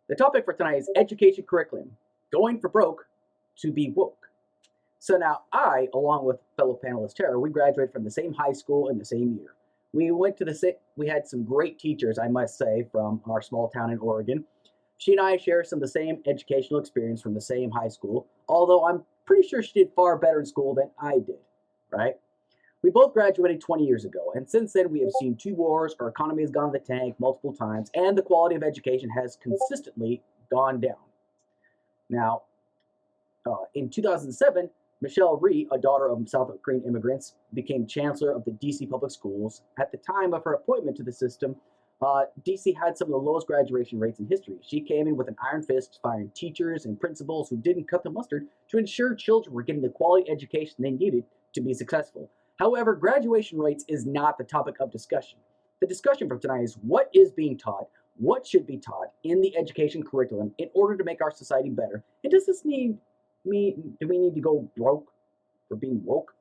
The topic for tonight is education curriculum, going for broke to be woke. So now I, along with fellow panelist Tara, we graduated from the same high school in the same year. We went to the same, we had some great teachers, I must say, from our small town in Oregon. She and I share some of the same educational experience from the same high school, although I'm pretty sure she did far better in school than I did, right? We both graduated 20 years ago, and since then we have seen two wars, our economy has gone to the tank multiple times, and the quality of education has consistently gone down. Now, in 2007, Michelle Rhee, a daughter of South Korean immigrants, became chancellor of the DC public schools. At the time of her appointment to the system, DC had some of the lowest graduation rates in history. She came in with an iron fist, firing teachers and principals who didn't cut the mustard to ensure children were getting the quality education they needed to be successful. However, graduation rates is not the topic of discussion. The discussion for tonight is what is being taught, what should be taught in the education curriculum in order to make our society better, and does this need do we need to go broke for being woke?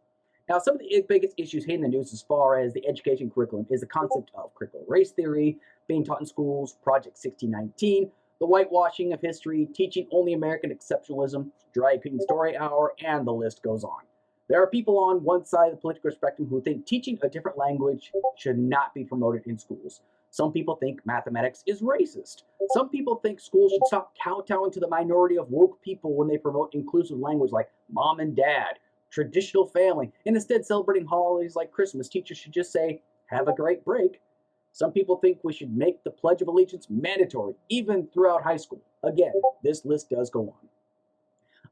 Now, some of the biggest issues hitting the news as far as the education curriculum is the concept of critical race theory being taught in schools, Project 1619, the whitewashing of history, teaching only American exceptionalism, drag queen story hour, and the list goes on. There are people on one side of the political spectrum who think teaching a different language should not be promoted in schools. Some people think mathematics is racist. Some people think schools should stop kowtowing to the minority of woke people when they promote inclusive language like mom and dad, traditional family, and instead celebrating holidays like Christmas. Teachers should just say, have a great break. Some people think we should make the Pledge of Allegiance mandatory, even throughout high school. Again, this list does go on.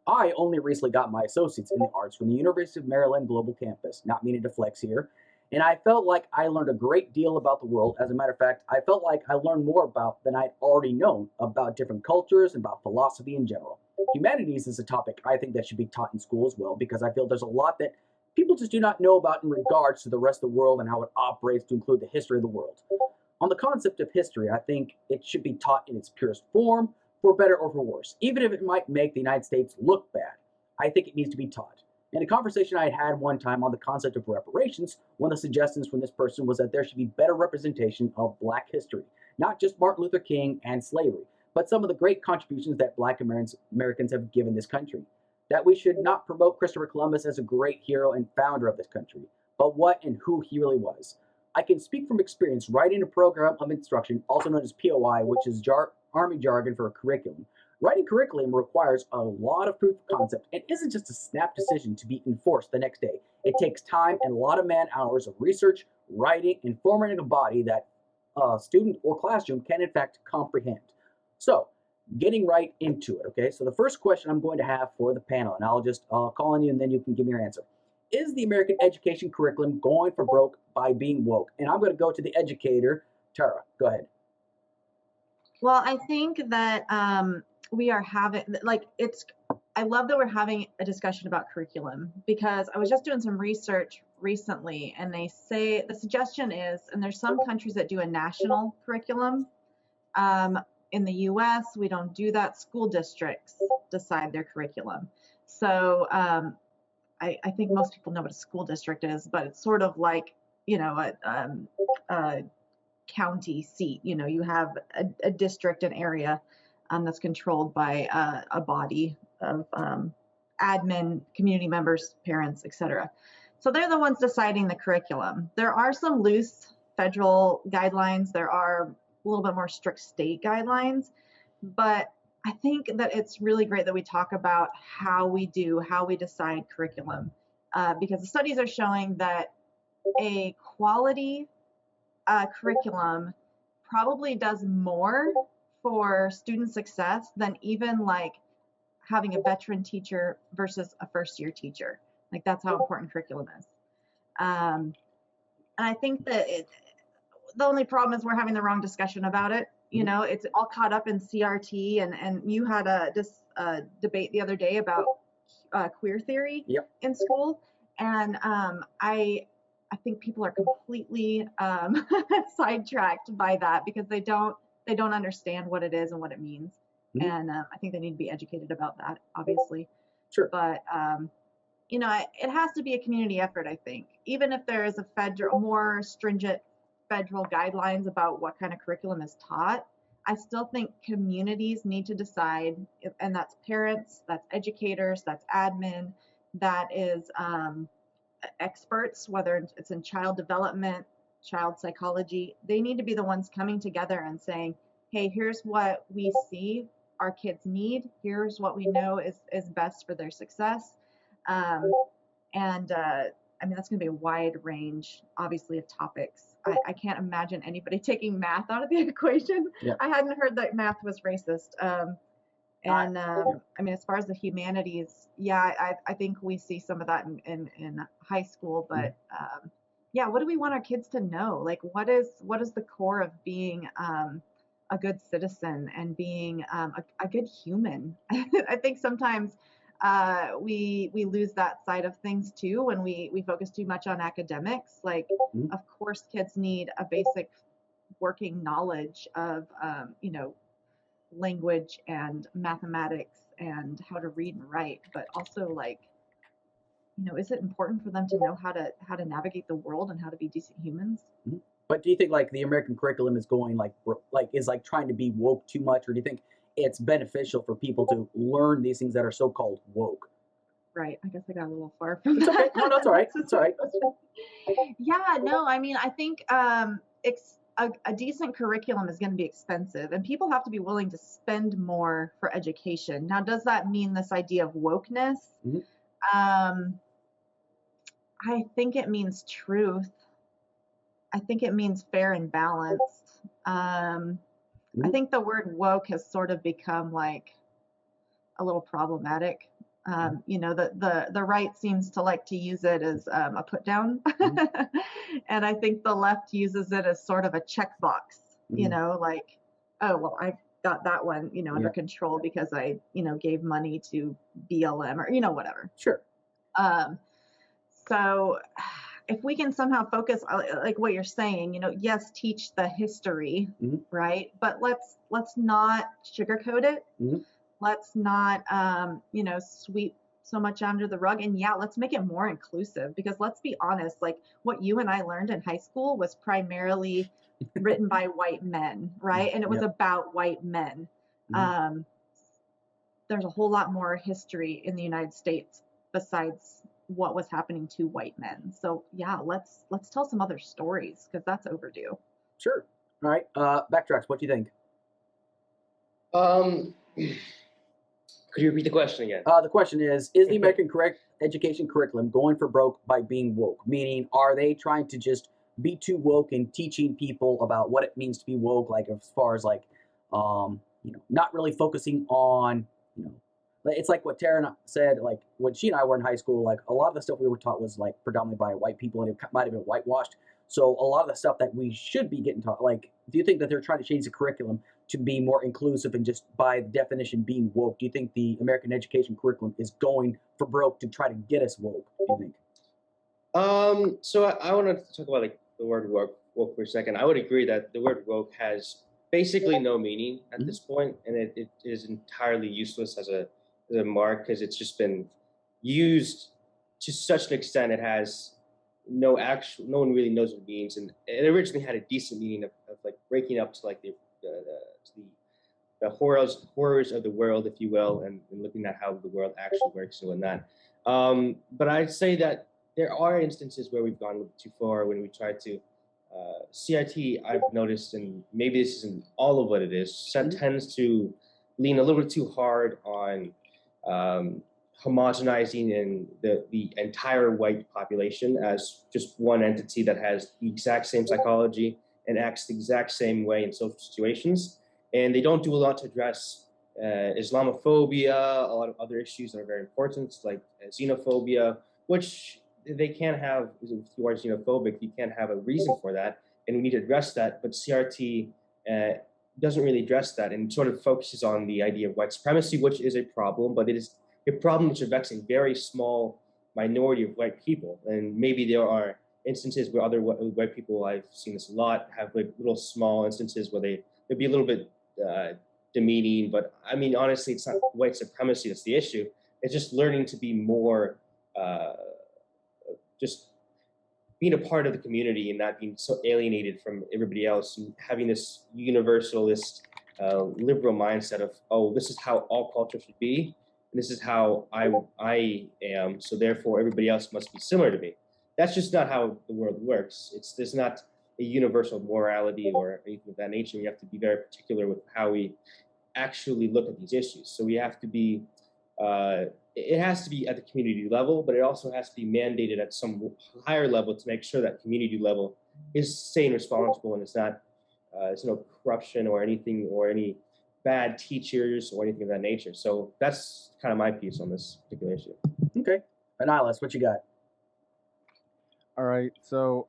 I only recently got my associates in the arts from the University of Maryland Global Campus, not meaning to flex here, and I felt like I learned a great deal about the world. As a matter of fact, I felt like I learned more about than I'd already known about different cultures and about philosophy in general. Humanities is a topic I think that should be taught in school as well, because I feel there's a lot that people just do not know about in regards to the rest of the world and how it operates, to include the history of the world. On the concept of history, I think it should be taught in its purest form, for better or for worse. Even if it might make the United States look bad, I think it needs to be taught. In a conversation I had one time on the concept of reparations, one of the suggestions from this person was that there should be better representation of black history, not just Martin Luther King and slavery, but some of the great contributions that black Americans have given this country. That we should not promote Christopher Columbus as a great hero and founder of this country, but what and who he really was. I can speak from experience writing a program of instruction, also known as POI, which is Army jargon for a curriculum. Writing curriculum requires a lot of proof of concept and isn't just a snap decision to be enforced the next day. It takes time and a lot of man hours of research, writing, and formatting a body that a student or classroom can in fact comprehend. So, getting right into it, okay? So the first question I'm going to have for the panel, and I'll call on you and then you can give me your answer. Is the American education curriculum going for broke by being woke? And I'm going to go to the educator, Tara. Go ahead. Well, I think that we are having, I love that we're having a discussion about curriculum, because I was just doing some research recently and they say the suggestion is, and there's some countries that do a national curriculum. In the US, we don't do that. School districts decide their curriculum. So I think most people know what a school district is, but it's sort of like, a county seat. You have a district, an area that's controlled by a body of admin, community members, parents, etc. So they're the ones deciding the curriculum. There are some loose federal guidelines. There are a little bit more strict state guidelines, but I think that it's really great that we talk about how we decide curriculum, because the studies are showing that a quality curriculum probably does more for student success than even like having a veteran teacher versus a first-year teacher. Like, that's how important curriculum is. And I think that the only problem is we're having the wrong discussion about it. It's all caught up in CRT, and you had this debate the other day about queer theory in school, and I think people are completely sidetracked by that because they don't understand what it is and what it means, and I think they need to be educated about that, obviously. Sure. But it has to be a community effort. I think even if there is a more stringent federal guidelines about what kind of curriculum is taught, I still think communities need to decide, and that's parents, that's educators, that's admin, that is experts, whether it's in child development, child psychology. They need to be the ones coming together and saying, hey, here's what we see our kids need. Here's what we know is best for their success. Um, and I mean, that's going to be a wide range, obviously, of topics. I can't imagine anybody taking math out of the equation. Yeah. I hadn't heard that math was racist. And Yeah. I mean, as far as the humanities, yeah, I think we see some of that in high school. But yeah, what do we want our kids to know? Like, what is the core of being a good citizen and being a good human? I think sometimes we lose that side of things too when we focus too much on academics. Like, of course, kids need a basic working knowledge of language and mathematics and how to read and write, but also, like, is it important for them to know how to navigate the world and how to be decent humans? But do you think like the American curriculum is going is like trying to be woke too much, or do you think it's beneficial for people to learn these things that are so-called woke? Right. I guess I got a little far from It's okay. that. No, it's all right. It's all right. Yeah, no, I mean, I think a decent curriculum is going to be expensive, and people have to be willing to spend more for education. Now, does that mean this idea of wokeness? Um, I think it means truth. I think it means fair and balanced. I think the word woke has sort of become like a little problematic. The right seems to like to use it as a put down, and I think the left uses it as sort of a checkbox. Like, oh well, I've got that one under control because I gave money to BLM or whatever. Sure. So if we can somehow focus like what you're saying, yes, teach the history, right? But let's not sugarcoat it. Let's not sweep so much under the rug. And yeah, let's make it more inclusive, because let's be honest, like what you and I learned in high school was primarily written by white men, right? And it was about white men. There's a whole lot more history in the United States besides what was happening to white men. So yeah, let's tell some other stories, because that's overdue. Sure. All right. Backtracks, what do you think? Could you repeat the question again? The question is the American education curriculum going for broke by being woke? Meaning, are they trying to just be too woke and teaching people about what it means to be woke, like as far as like, not really focusing on, it's like what Tara said, like when she and I were in high school, like a lot of the stuff we were taught was like predominantly by white people, and it might have been whitewashed. So a lot of the stuff that we should be getting taught, like, do you think that they're trying to change the curriculum to be more inclusive and just by definition being woke? Do you think the American education curriculum is going for broke to try to get us woke? Do you think? So I want to talk about like the word woke for a second. I would agree that the word woke has basically no meaning at this point, and it is entirely useless as a mark, because it's just been used to such an extent it has no one really knows what it means, and it originally had a decent meaning of like breaking up to like the horrors of the world, if you will, and looking at how the world actually works and whatnot. But I'd say that there are instances where we've gone a little too far when we try to CIT. I've noticed, and maybe this isn't all of what it is, tends to lean a little bit too hard on homogenizing in the entire white population as just one entity that has the exact same psychology and acts the exact same way in social situations. And they don't do a lot to address Islamophobia, a lot of other issues that are very important, like xenophobia, which they can't have. If you are xenophobic, you can't have a reason for that, and we need to address that. But CRT doesn't really address that, and sort of focuses on the idea of white supremacy, which is a problem, but it is a problem which affects a very small minority of white people. And maybe there are instances where other white people, I've seen this a lot, have like little small instances where they'd be a little bit demeaning, but I mean, honestly, it's not white supremacy that's the issue. It's just learning to be more, just being a part of the community and not being so alienated from everybody else, and having this universalist liberal mindset of, oh, this is how all culture should be, and this is how I am, so therefore everybody else must be similar to me. That's just not how the world works. There's not a universal morality or anything of that nature. We have to be very particular with how we actually look at these issues. So we have to be, it has to be at the community level, but it also has to be mandated at some higher level to make sure that community level is sane, responsible, and it's not, there's no corruption or anything or any bad teachers or anything of that nature. So that's kind of my piece on this particular issue. Okay. Annihilus, what you got? All right, so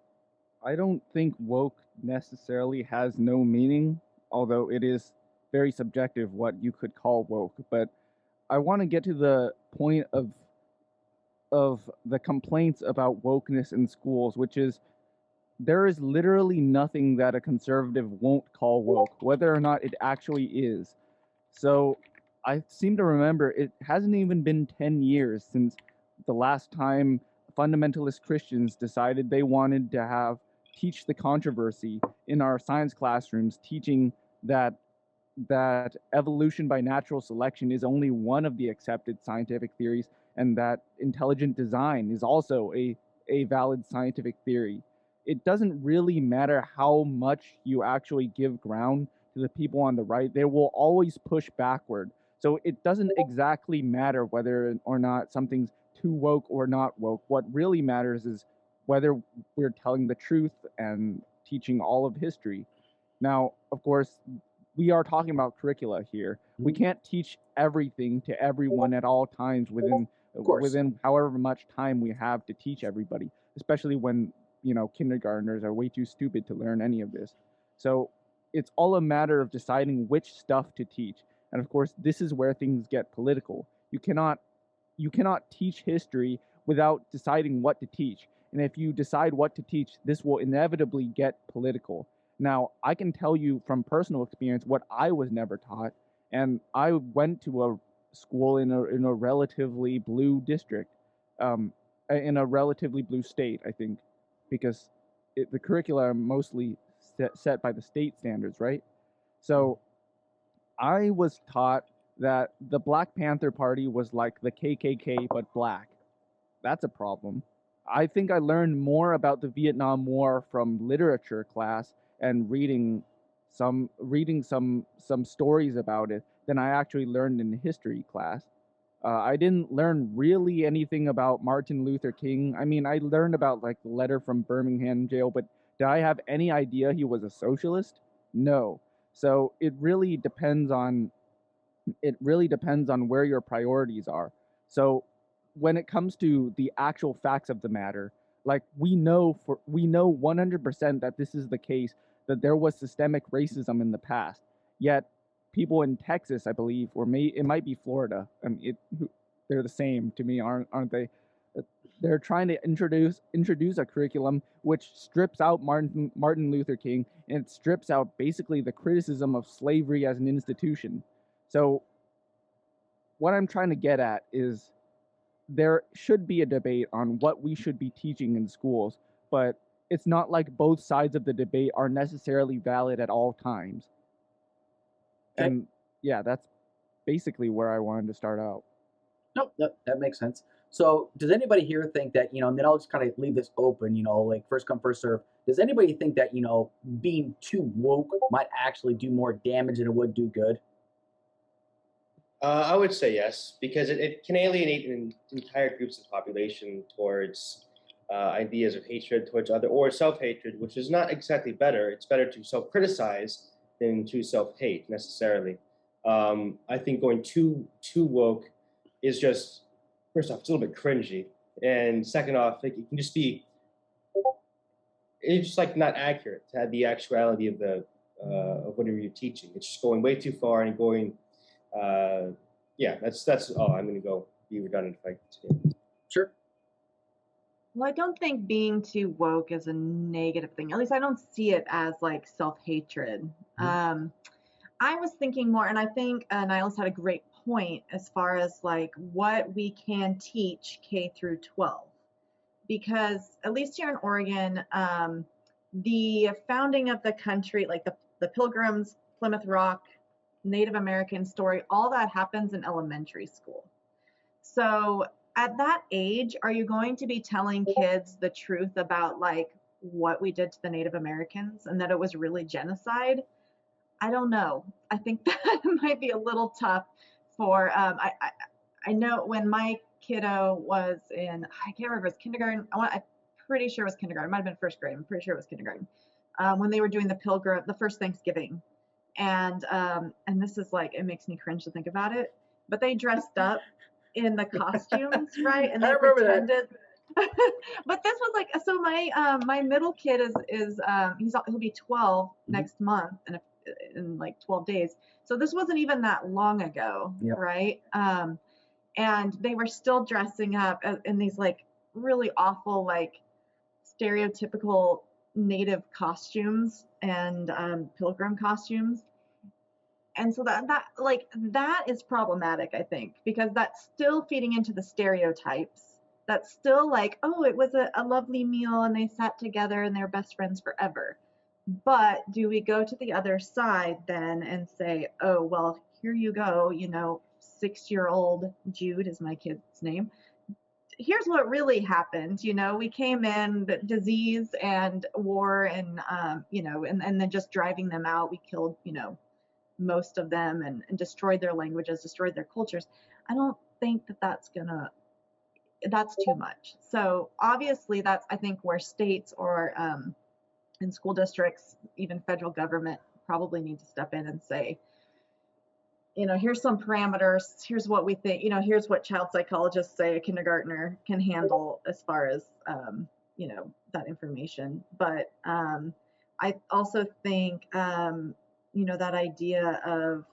I don't think woke necessarily has no meaning, although it is very subjective what you could call woke. But I want to get to the point of the complaints about wokeness in schools, which is there is literally nothing that a conservative won't call woke, whether or not it actually is. So I seem to remember it hasn't even been 10 years since the last time fundamentalist Christians decided they wanted to teach the controversy in our science classrooms, teaching that evolution by natural selection is only one of the accepted scientific theories, and that intelligent design is also a valid scientific theory. It doesn't really matter how much you actually give ground to the people on the right, they will always push backward. So it doesn't exactly matter whether or not something's too woke or not woke. What really matters is whether we're telling the truth and teaching all of history. Now, of course, we are talking about curricula here. We can't teach everything to everyone at all times within however much time we have to teach everybody, especially when, kindergartners are way too stupid to learn any of this. So it's all a matter of deciding which stuff to teach. And of course, this is where things get political. You cannot teach history without deciding what to teach. And if you decide what to teach, this will inevitably get political. Now, I can tell you from personal experience what I was never taught, and I went to a school in a relatively blue district, in a relatively blue state, I think, because the curricula are mostly set by the state standards, right? So I was taught that the Black Panther Party was like the KKK but black. That's a problem. I think I learned more about the Vietnam War from literature class and reading some stories about it than I actually learned in history class. I didn't learn really anything about Martin Luther King. I mean, I learned about like the letter from Birmingham jail, but did I have any idea he was a socialist? No. So it really depends on where your priorities are. So when it comes to the actual facts of the matter, like we know 100% that this is the case, that there was systemic racism in the past. Yet people in Texas, I believe, or it might be Florida. I mean, they're the same to me, aren't they? They're trying to introduce a curriculum which strips out Martin Luther King, and it strips out basically the criticism of slavery as an institution. So what I'm trying to get at is there should be a debate on what we should be teaching in schools, but it's not like both sides of the debate are necessarily valid at all times. Okay. And yeah, that's basically where I wanted to start out. Nope, that makes sense. So does anybody here think that, and then I'll just kind of leave this open, like first come, first serve. Does anybody think that, being too woke might actually do more damage than it would do good? I would say yes, because it can alienate entire groups of the population towards ideas of hatred towards other, or self-hatred, which is not exactly better. It's better to self-criticize than to self-hate necessarily. I think going too woke is just, first off, it's a little bit cringy, and second off, it can just be, it's just like not accurate to have the actuality of of whatever you're teaching. It's just going way too far and going. Yeah, that's all. I'm going to go be redundant if I continue. Sure. Well, I don't think being too woke is a negative thing. At least I don't see it as like self-hatred. Mm-hmm. I was thinking more, and I think Nihilus had a great point as far as like what we can teach K through 12. Because at least here in Oregon, the founding of the country, like the Pilgrims, Plymouth Rock, Native American story, all that happens in elementary school. So at that age, are you going to be telling kids the truth about like what we did to the Native Americans and that it was really genocide? I don't know. I think that might be a little tough for, I know when my kiddo was in, I can't remember, it was kindergarten. I'm pretty sure it was kindergarten. It might have been first grade. I'm pretty sure it was kindergarten. When they were doing the first Thanksgiving. And this is like, it makes me cringe to think about it, but they dressed up in the costumes, right? And I they remember pretended. But this was like, so my middle kid he'll be 12 next month in like 12 days. So this wasn't even that long ago, Yep. right? And they were still dressing up in these like really awful, like stereotypical Native costumes and pilgrim costumes. And so that is problematic, I think, because that's still feeding into the stereotypes. That's still like, oh, it was a lovely meal and they sat together and they're best friends forever. But do we go to the other side then and say, oh, well, here you go, 6-year-old Jude is my kid's name. Here's what really happened. We came in, disease and war and, and then just driving them out. We killed, most of them and destroyed their languages, destroyed their cultures. I don't think that's too much. So obviously that's, I think, where states or in school districts, even federal government probably need to step in and say, here's some parameters, here's what we think, here's what child psychologists say a kindergartner can handle as far as, that information. But I also think, that idea of,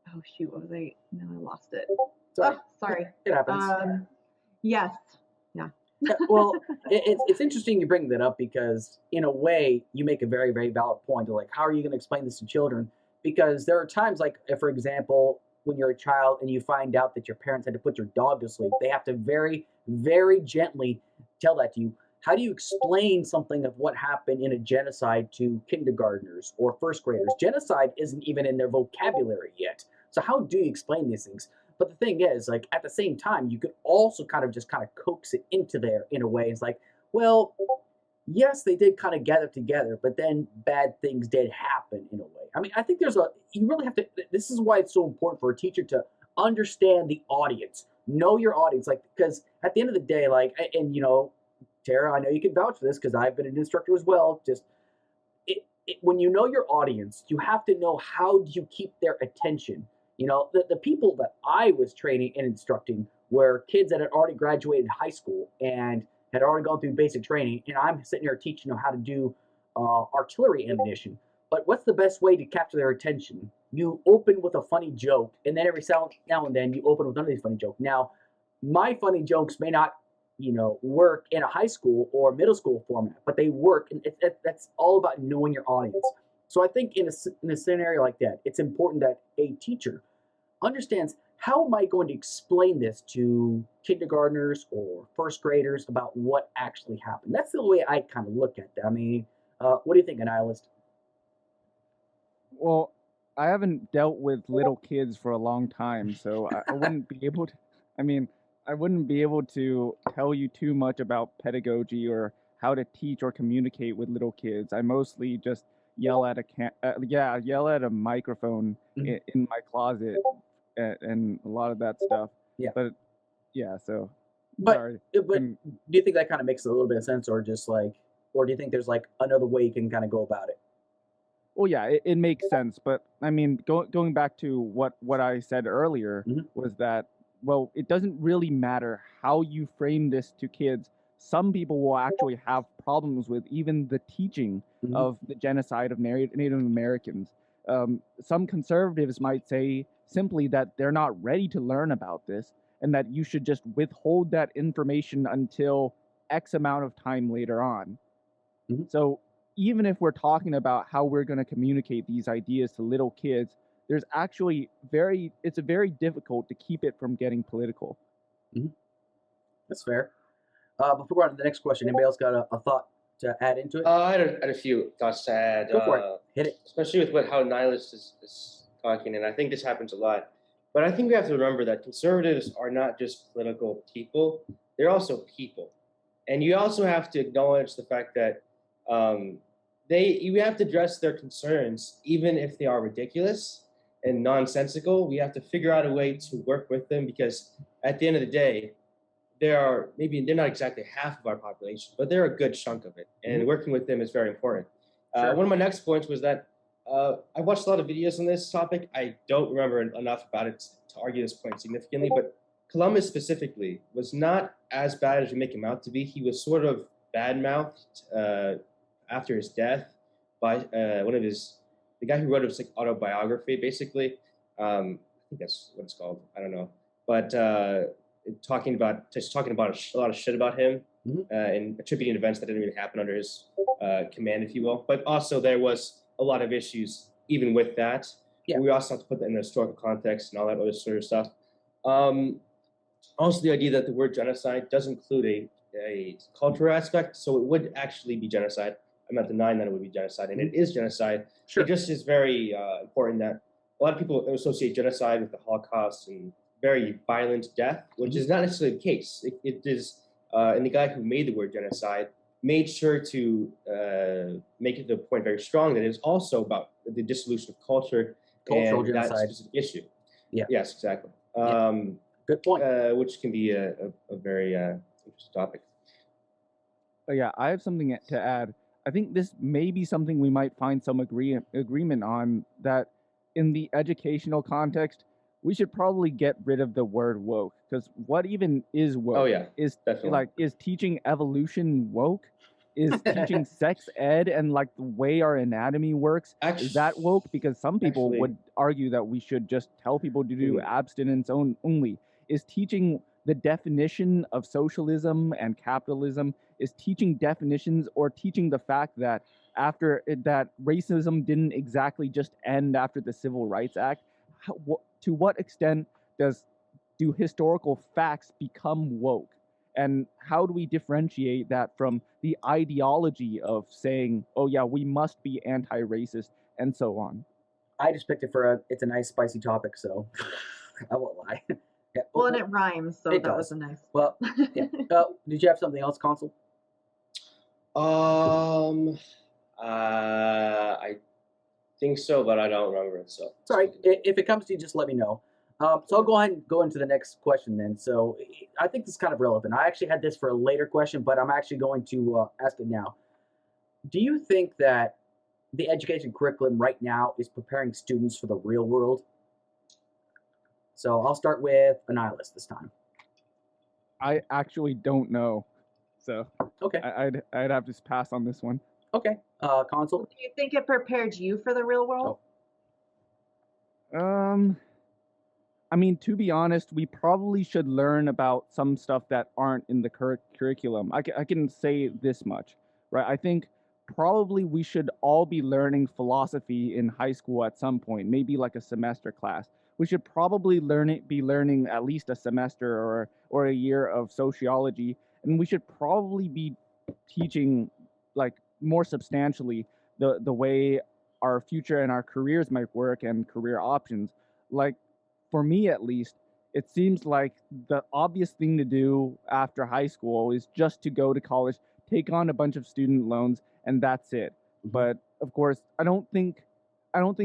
oh shoot, what was I lost it. Sorry. Oh, sorry. It happens. Yes. Yeah. Well, it's interesting you bring that up because in a way you make a very, very valid point of like, how are you going to explain this to children? Because there are times like, for example, when you're a child and you find out that your parents had to put your dog to sleep, they have to very, very gently tell that to you. How do you explain something of what happened in a genocide to kindergartners or first graders? Genocide isn't even in their vocabulary yet. So how do you explain these things? But the thing is, like, at the same time, you could also kind of coax it into there in a way. It's like, well, yes, they did kind of gather together, but then bad things did happen in a way. I mean, I think you really have to, this is why it's so important for a teacher to understand the audience, know your audience, like, because at the end of the day, like, and Tara, I know you can vouch for this because I've been an instructor as well. Just when you know your audience, you have to know how do you keep their attention. The people that I was training and instructing were kids that had already graduated high school and had already gone through basic training, and I'm sitting there teaching them how to do artillery ammunition. But what's the best way to capture their attention? You open with a funny joke, and then every now and then you open with another funny joke. Now, my funny jokes may not work in a high school or middle school format, but they work, and that's all about knowing your audience. So I think in a scenario like that, it's important that a teacher understands, how am I going to explain this to kindergartners or first graders about what actually happened? That's the way I kind of look at that. I mean, what do you think, Annihilist? Well, I haven't dealt with little kids for a long time, so I wouldn't be able to, I wouldn't be able to tell you too much about pedagogy or how to teach or communicate with little kids. I mostly just yell at a microphone in my closet and a lot of that stuff. Yeah. But yeah, so. But sorry. do you think that kind of makes a little bit of sense, or just like, or do you think there's like another way you can kind of go about it? Well, yeah, it makes sense, but I mean, going back to what I said earlier was that, well, it doesn't really matter how you frame this to kids. Some people will actually have problems with even the teaching of the genocide of Native Americans. Some conservatives might say simply that they're not ready to learn about this and that you should just withhold that information until X amount of time later on. So even if we're talking about how we're going to communicate these ideas to little kids, there's actually it's very difficult to keep it from getting political. That's fair. Before we go on to the next question, anybody else got a thought to add into it? I had a few thoughts to add. Go for it. Hit it. Especially with how Nihilist is talking, and I think this happens a lot. But I think we have to remember that conservatives are not just political people; they're also people, and you also have to acknowledge the fact that you have to address their concerns, even if they are ridiculous and nonsensical. We have to figure out a way to work with them because at the end of the day, they're not exactly half of our population, but they're a good chunk of it, and working with them is very important. Sure. One of my next points was that I watched a lot of videos on this topic. I don't remember enough about it to argue this point significantly, but Columbus specifically was not as bad as you make him out to be. He was sort of bad-mouthed after his death by the guy who wrote his autobiography, basically. I think that's what it's called. I don't know, but talking about a lot of shit about him and attributing events that didn't really happen under his command, if you will. But also there was a lot of issues even with that. Yeah. We also have to put that in the historical context and all that other sort of stuff. Also, the idea that the word genocide does include a cultural aspect, so it would actually be genocide. I'm not denying that it would be genocide, and it is genocide. Sure. It just is very important that a lot of people associate genocide with the Holocaust and very violent death, which is not necessarily the case. It is, and the guy who made the word genocide made sure to make it the point very strong that it is also about the dissolution of cultural and genocide. That specific issue. Yeah. Yes, exactly. Good point. Which can be a very interesting topic. Yeah, I have something to add. I think this may be something we might find some agreement on, that in the educational context, we should probably get rid of the word woke, because what even is woke? Oh yeah, is definitely. Is teaching evolution woke? Is teaching sex ed and like the way our anatomy works, is that woke? Because some people would argue that we should just tell people to do abstinence only. Is teaching the definition of socialism and capitalism, is teaching definitions, or teaching the fact that that racism didn't exactly just end after the Civil Rights Act? To what extent do historical facts become woke? And how do we differentiate that from the ideology of saying, oh yeah, we must be anti-racist and so on? I just picked it it's a nice spicy topic, so I won't lie. Yeah. Well, and it rhymes, so that was a nice. Well, yeah. Did you have something else, Consul? I think so, but I don't remember it. So sorry. If it comes to you, just let me know. So I'll go ahead and go into the next question then. So I think this is kind of relevant. I actually had this for a later question, but I'm actually going to ask it now. Do you think that the education curriculum right now is preparing students for the real world? So I'll start with a nihilist this time. I actually don't know. So okay, I'd have to pass on this one. Okay, Consul. Do you think it prepared you for the real world? I mean, to be honest, we probably should learn about some stuff that aren't in the curriculum. I can say this much, right? I think probably we should all be learning philosophy in high school at some point, maybe like a semester class. We should probably be learning at least a semester or a year of sociology, and we should probably be teaching like more substantially the way our future and our careers might work and career options. Like, for me at least, it seems like the obvious thing to do after high school is just to go to college, take on a bunch of student loans, and that's it. But of course, I don't think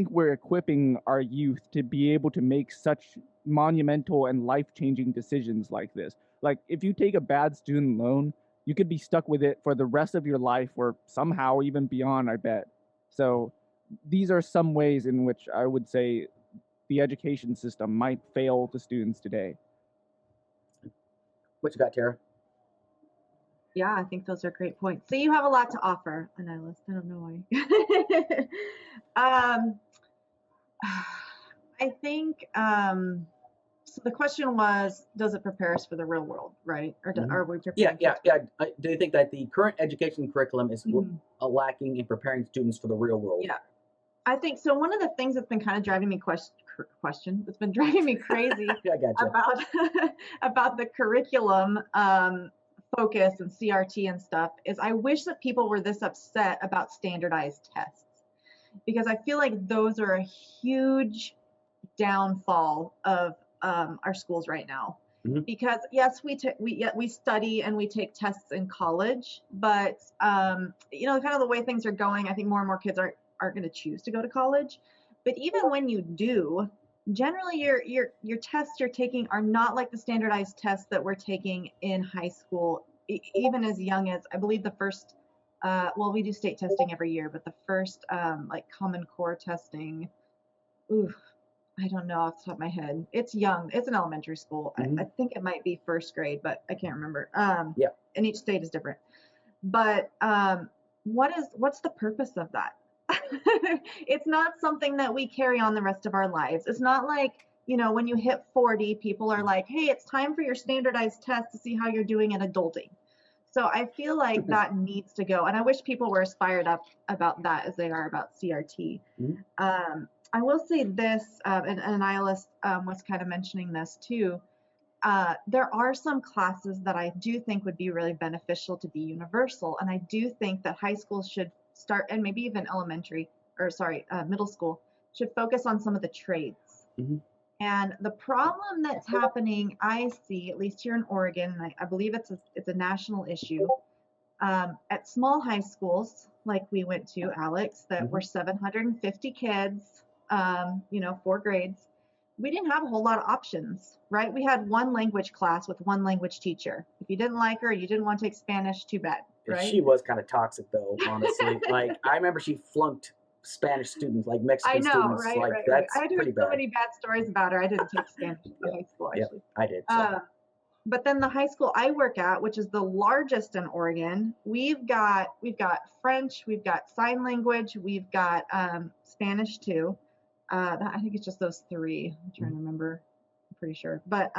we're equipping our youth to be able to make such monumental and life-changing decisions like this. Like, if you take a bad student loan, you could be stuck with it for the rest of your life, or somehow even beyond, I bet. So these are some ways in which I would say the education system might fail the students today. What you got, Tara? Yeah, I think those are great points. So you have a lot to offer, Annihilist. I don't know why. I think, so the question was, does it prepare us for the real world, right? Or are we preparing? Yeah. Do you think that the current education curriculum is lacking in preparing students for the real world? Yeah, I think so. One of the things that's been kind of driving me that's been driving me crazy about the curriculum focus and CRT and stuff is I wish that people were this upset about standardized tests, because I feel like those are a huge downfall of our schools right now. Mhm. Because yes, we study and we take tests in college, but you know, kind of the way things are going, I think more and more kids aren't going to choose to go to college. But even when you do, generally your tests you're taking are not like the standardized tests that we're taking in high school, even as young as I believe the first. Well, we do state testing every year, but the first like Common Core testing, ooh, I don't know off the top of my head. It's young. It's an elementary school. I think it might be first grade, but I can't remember. Yeah. And each state is different. But what's the purpose of that? It's not something that we carry on the rest of our lives. It's not like, you know, when you hit 40, people are like, hey, it's time for your standardized test to see how you're doing at adulting. So I feel like that needs to go. And I wish people were as fired up about that as they are about CRT. I will say this, and a nihilist was kind of mentioning this too. There are some classes that I do think would be really beneficial to be universal. And I do think that high school should start, and maybe even middle school, should focus on some of the trades. And the problem that's happening, I see, at least here in Oregon, and I believe it's a national issue, at small high schools like we went to, Alex, that were 750 kids, you know, 4 grades. We didn't have a whole lot of options, right? We had one language class with one language teacher. If you didn't like her, you didn't want to take Spanish, too bad, right? She was kind of toxic, though, honestly. Like, I remember she flunked Spanish students, like Mexican students. Right, like, right. that's I heard pretty so bad. many bad stories about her. I didn't take Spanish in high school, Yep, actually. I did. So. But then the high school I work at, which is the largest in Oregon, we've got French, we've got sign language, we've got Spanish too. I think it's just those 3. I'm trying to remember. I'm pretty sure. But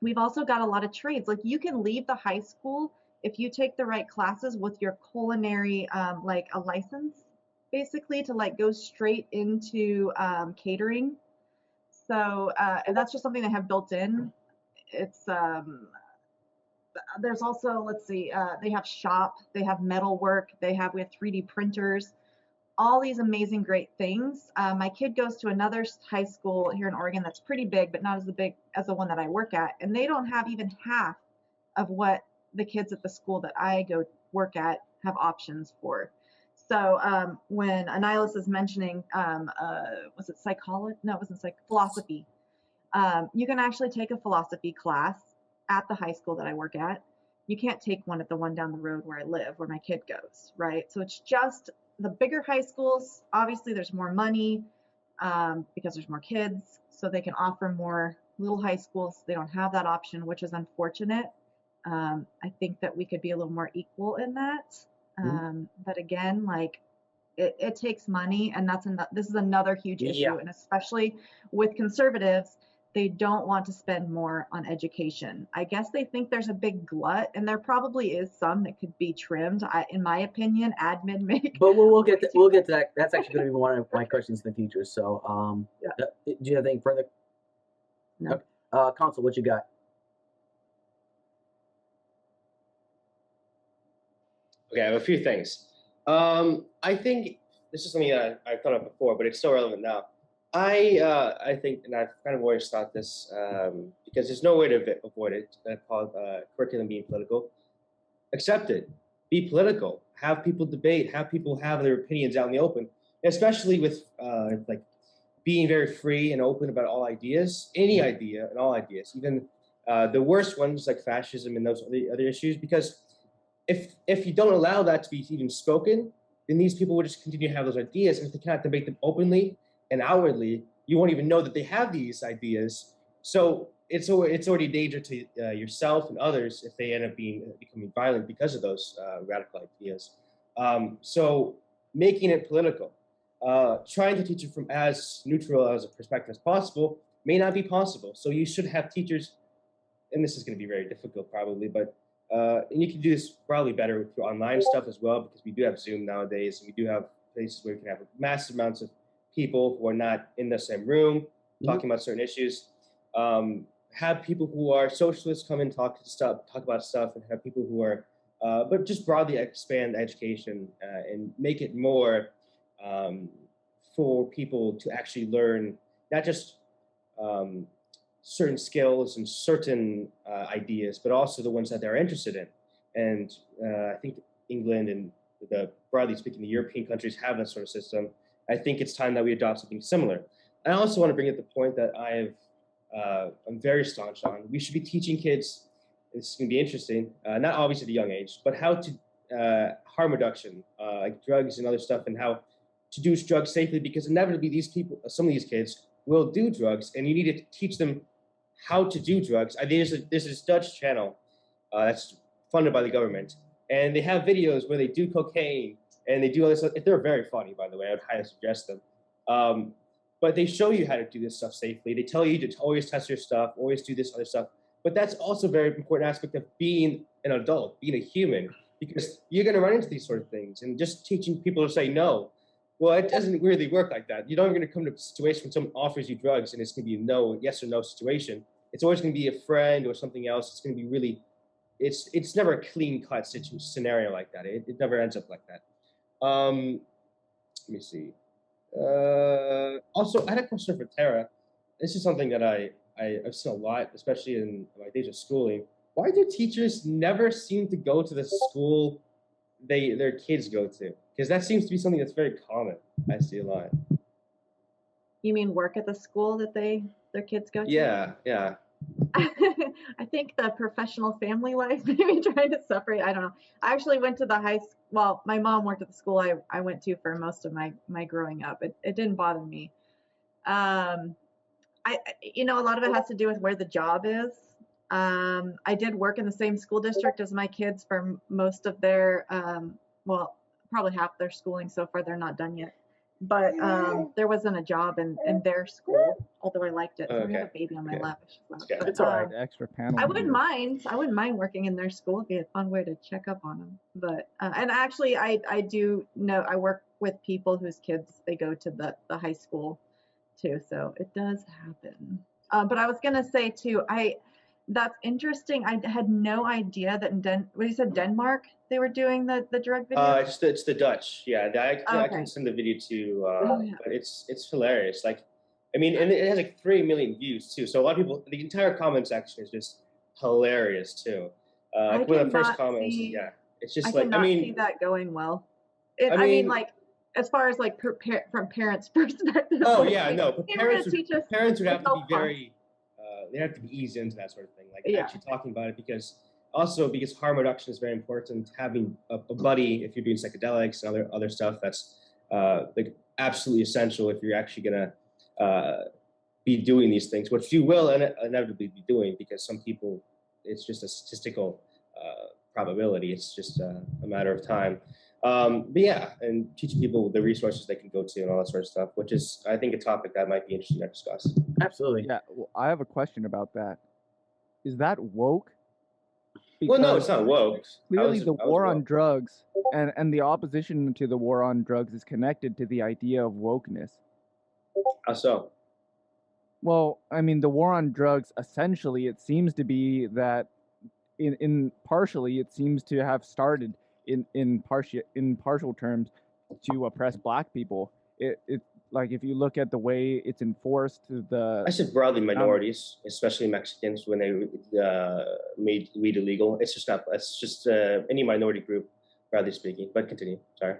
we've also got a lot of trades. Like you can leave the high school if you take the right classes with your culinary, like a license, basically to like go straight into catering. So and that's just something they have built in. It's there's also, let's see, they have shop, they have metal work, we have 3D printers, all these amazing great things. My kid goes to another high school here in Oregon that's pretty big, but not as big as the one that I work at, and they don't have even half of what the kids at the school that I go work at have options for. So when Annihilus is mentioning, was it psychology? No, it wasn't philosophy. You can actually take a philosophy class at the high school that I work at. You can't take one at the one down the road where I live, where my kid goes, right? So it's just the bigger high schools. Obviously, there's more money because there's more kids, so they can offer more. Little high schools, they don't have that option, which is unfortunate. I think that we could be a little more equal in that. But again, like it takes money, and this is another huge issue, and especially with conservatives, they don't want to spend more on education. I guess they think there's a big glut, and there probably is some that could be trimmed. In my opinion, admin make. But we'll get to that. That's actually going to be one of my questions in the future. So, do you have anything further? No. Consul, what you got? Okay, I have a few things. I think this is something I've thought of before, but it's still relevant now. I think, and I've kind of always thought this, because there's no way to avoid it, called curriculum being political. Accept it. Be political. Have people debate. Have people have their opinions out in the open, especially with like being very free and open about all ideas, any idea and all ideas, even the worst ones like fascism and those other issues. Because if you don't allow that to be even spoken, then these people will just continue to have those ideas, and if they cannot debate them openly and outwardly, you won't even know that they have these ideas. So it's already a danger to yourself and others if they end up becoming violent because of those radical ideas. So making it political, trying to teach it from as neutral as a perspective as possible may not be possible. So you should have teachers, and this is going to be very difficult probably, but and you can do this probably better through online stuff as well, because we do have Zoom nowadays, and we do have places where we can have massive amounts of people who are not in the same room talking about certain issues. Have people who are socialists come and talk about stuff, and have people who are, but just broadly expand education and make it more for people to actually learn not just certain skills and certain ideas, but also the ones that they're interested in. And I think England and broadly speaking, the European countries have that sort of system. I think it's time that we adopt something similar. I also want to bring up the point that I'm very staunch on. We should be teaching kids, this is going to be interesting, not always at a young age, but how to harm reduction, like drugs and other stuff, and how to do drugs safely, because inevitably these people, some of these kids will do drugs, and you need to teach them how to do drugs. I think there's this Dutch channel that's funded by the government, and they have videos where they do cocaine and they do all this stuff. They're very funny, by the way. I would highly suggest them. But they show you how to do this stuff safely. They tell you to always test your stuff, always do this other stuff. But that's also a very important aspect of being an adult, being a human, because you're going to run into these sort of things. And just teaching people to say no, well, it doesn't really work like that. You're not going to come to a situation when someone offers you drugs and it's going to be a no, yes or no situation. It's always going to be a friend or something else. It's going to be really, it's never a clean cut scenario like that. It never ends up like that. Let me see. Also, I had a question for Tara. This is something that I've seen a lot, especially in my days of schooling. Why do teachers never seem to go to the school their kids go to? Because that seems to be something that's very common. I see a lot. You mean work at the school that their kids go to? Yeah. I think the professional family life, maybe trying to separate. I don't know. I actually went to the well, my mom worked at the school I went to for most of my growing up. It didn't bother me. A lot of it has to do with where the job is. I did work in the same school district as my kids for most of their, well, probably half their schooling so far. They're not done yet. But there wasn't a job in their school, although I liked it. So we have a baby on my lap. Yeah. It's all right. Extra panel. I wouldn't mind working in their school. It'd be a fun way to check up on them. But and actually, I do know I work with people whose kids they go to the high school too, so it does happen. But I was gonna say too, that's interesting. I had no idea that in what you said, Denmark, they were doing the drug video. It's the Dutch. Yeah, I Okay. can send the video to. Yeah. But it's hilarious. Like, I mean, and it has like 3 million views too. So a lot of people, the entire comment section is just hilarious too. Like one of the first comments, yeah, it's just like, I mean, see that going well. I mean, like as far as like from parents' perspective. oh yeah, no, but They were gonna teach us parents would have to be self-harm. very, they have to be eased into that sort of thing, like Yeah. actually talking about it, because harm reduction is very important. Having a buddy if you're doing psychedelics and other stuff, that's like absolutely essential if you're actually gonna be doing these things, which you will inevitably be doing, because some people, it's just a statistical probability. It's just a matter of time. But yeah, and teaching people the resources they can go to and all that sort of stuff, which is, I think, a topic that might be interesting to discuss. Absolutely. Yeah, well, I have a question about that. Is that woke? Well, no, Because it's not woke. clearly the war on woke. drugs and the opposition to the war on drugs is connected to the idea of wokeness. How so? Well, I mean, the war on drugs, essentially, it seems to be that partially it seems to have started in partial terms to oppress Black people. It like, if you look at the way it's enforced, I said broadly minorities, especially Mexicans, when they made weed illegal. It's just not. It's just any minority group, broadly speaking. But continue. Sorry.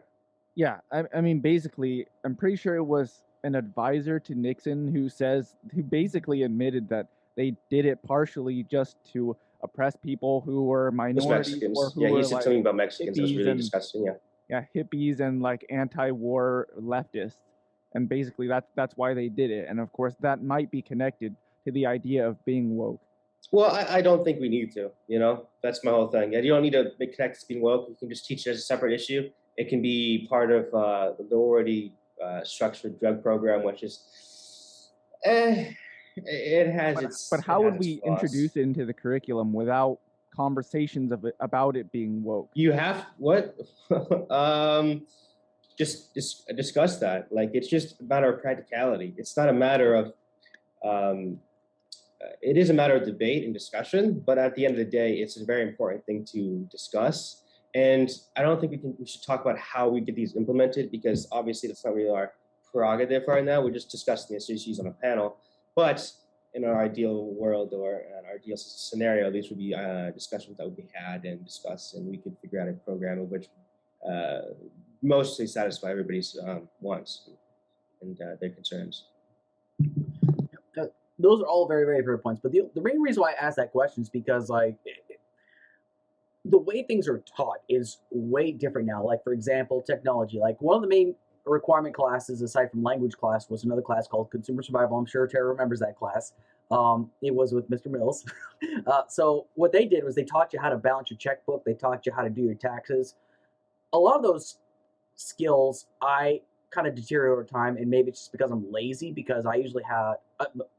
Yeah, I mean, basically, I'm pretty sure it was an advisor to Nixon who basically admitted that they did it partially just to oppress people who were minorities Mexicans. or who Yeah, he were said like something about Mexicans that was hippies really and- disgusting. Yeah. yeah, hippies and like anti-war leftists, and basically that's why they did it. And of course, that might be connected to the idea of being woke. Well, I don't think we need to. You know, that's my whole thing. You don't need to make connect to being woke. You can just teach it as a separate issue. It can be part of the already structured drug program, which is, it has its. But how would we flaws. introduce it into the curriculum without conversations about it being woke? You have what? Just discuss that. Like, it's just a matter of practicality. It's not a matter of. It is a matter of debate and discussion, but at the end of the day, it's a very important thing to discuss. And I don't think we should talk about how we get these implemented, because obviously that's not really our prerogative right now. We're just discussing these issues on a panel, but in our ideal world or an ideal scenario, these would be discussions that would be had and discussed, and we could figure out a program of which mostly satisfy everybody's wants and their concerns. Those are all very, very fair points. But the main reason why I asked that question is because, like, the way things are taught is way different now. Like, for example, technology. Like, one of the main requirement classes, aside from language class, was another class called Consumer Survival. I'm sure Tara remembers that class. It was with Mr. Mills. So what they did was they taught you how to balance your checkbook. They taught you how to do your taxes. A lot of those skills I kind of deteriorate over time, and maybe it's just because I'm lazy, because I usually had,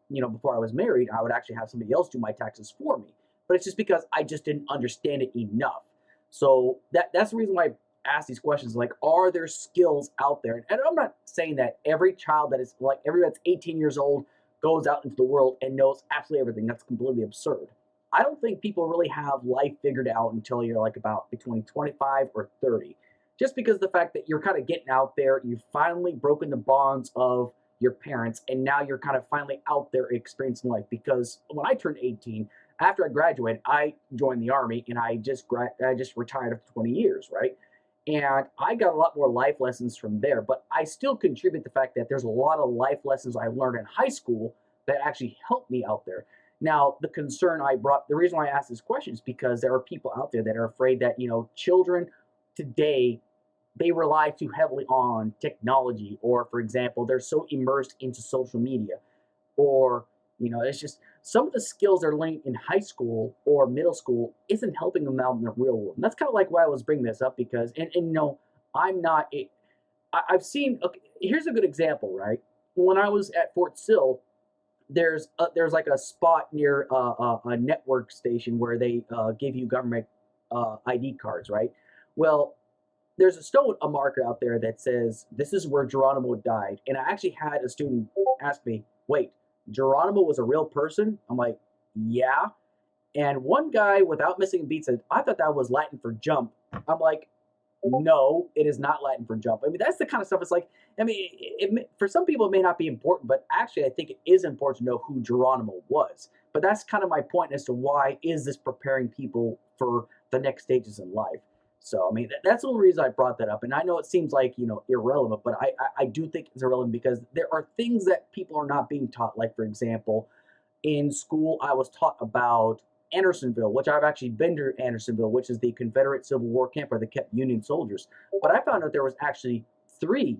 before I was married, I would actually have somebody else do my taxes for me. But it's just because I just didn't understand it enough. So that's the reason why I ask these questions. Like, are there skills out there? And I'm not saying that every child that is like everybody that's 18 years old goes out into the world and knows absolutely everything. That's completely absurd. I don't think people really have life figured out until you're like about between 25 or 30. Just because of the fact that you're kind of getting out there, you've finally broken the bonds of your parents, and now you're kind of finally out there experiencing life. Because when I turned 18, after I graduated, I joined the Army, and I just retired after 20 years, right? And I got a lot more life lessons from there, but I still contribute the fact that there's a lot of life lessons I learned in high school that actually helped me out there. Now, the reason why I asked this question is because there are people out there that are afraid that, children today, they rely too heavily on technology, or, for example, they're so immersed into social media, or, it's just some of the skills they're learning in high school or middle school isn't helping them out in the real world. And that's kind of like why I was bringing this up, because, I'm not, I've seen, okay, here's a good example, right? When I was at Fort Sill, there's like a spot near a network station where they give you government ID cards, right? Well, there's a marker out there that says, this is where Geronimo died. And I actually had a student ask me, wait, Geronimo was a real person? I'm like, yeah. And one guy, without missing a beat, said, I thought that was Latin for jump. I'm like, no, it is not Latin for jump. I mean, that's the kind of stuff. It's like, for some people, it may not be important, but actually, I think it is important to know who Geronimo was. But that's kind of my point as to why is this preparing people for the next stages in life. So, that's the only reason I brought that up. And I know it seems like, irrelevant, but I do think it's irrelevant because there are things that people are not being taught. Like, for example, in school, I was taught about Andersonville, which I've actually been to Andersonville, which is the Confederate Civil War camp where they kept Union soldiers. But I found out there was actually 3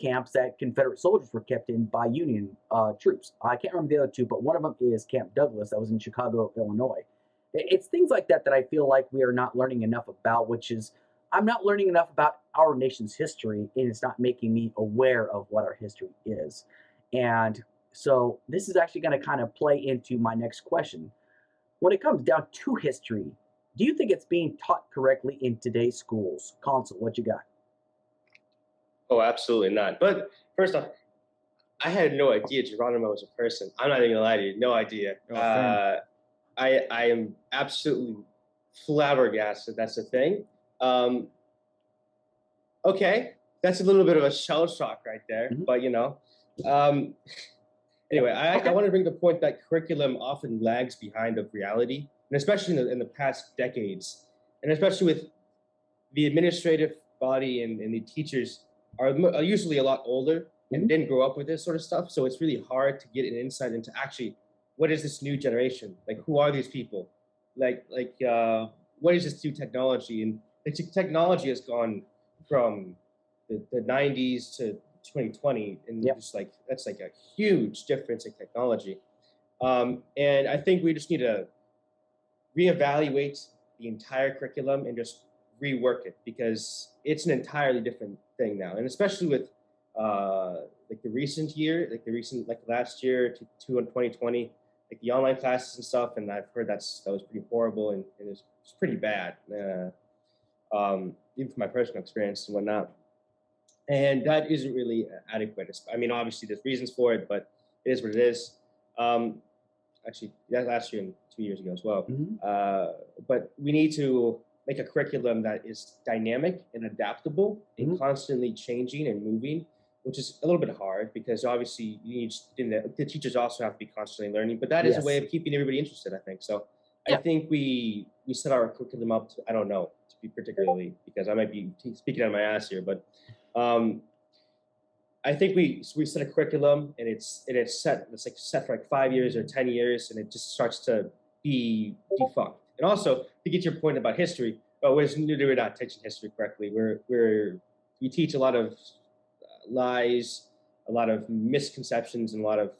camps that Confederate soldiers were kept in by Union troops. I can't remember the other 2, but one of them is Camp Douglas that was in Chicago, Illinois. It's things like that that I feel like we are not learning enough about, which is I'm not learning enough about our nation's history, and it's not making me aware of what our history is. And so this is actually going to kind of play into my next question. When it comes down to history, do you think it's being taught correctly in today's schools? Consul, what you got? Oh, absolutely not. But first off, I had no idea Geronimo was a person. I'm not even gonna lie to you, no idea. I am absolutely flabbergasted that's a thing. Okay, that's a little bit of a shell shock right there, but anyway, I want to bring the point that curriculum often lags behind of reality, and especially in the past decades, and especially with the administrative body and the teachers are usually a lot older and didn't grow up with this sort of stuff. So it's really hard to get an insight into actually what is this new generation? Like, who are these people? What is this new technology? And the technology has gone from the 90s to 2020, and just like that's like a huge difference in technology. And I think we just need to reevaluate the entire curriculum and just rework it, because it's an entirely different thing now. And especially with like last year to 2020, like the online classes and stuff, and I've heard that was pretty horrible and it's pretty bad, even from my personal experience and whatnot. And that isn't really adequate. Obviously there's reasons for it, but it is what it is. Actually, last year and 2 years ago as well. But we need to make a curriculum that is dynamic and adaptable and constantly changing and moving which is a little bit hard because obviously the teachers also have to be constantly learning, but that is a way Yes. of keeping everybody interested, I think. So I Yeah. think we set our curriculum up to, I don't know, to be particularly, because I might be speaking out of my ass here, but I think we set a curriculum and it's set for like 5 years or 10 years, and it just starts to be defunct. And also to get your point about history, we're not teaching history correctly. We teach a lot of lies, a lot of misconceptions, and a lot of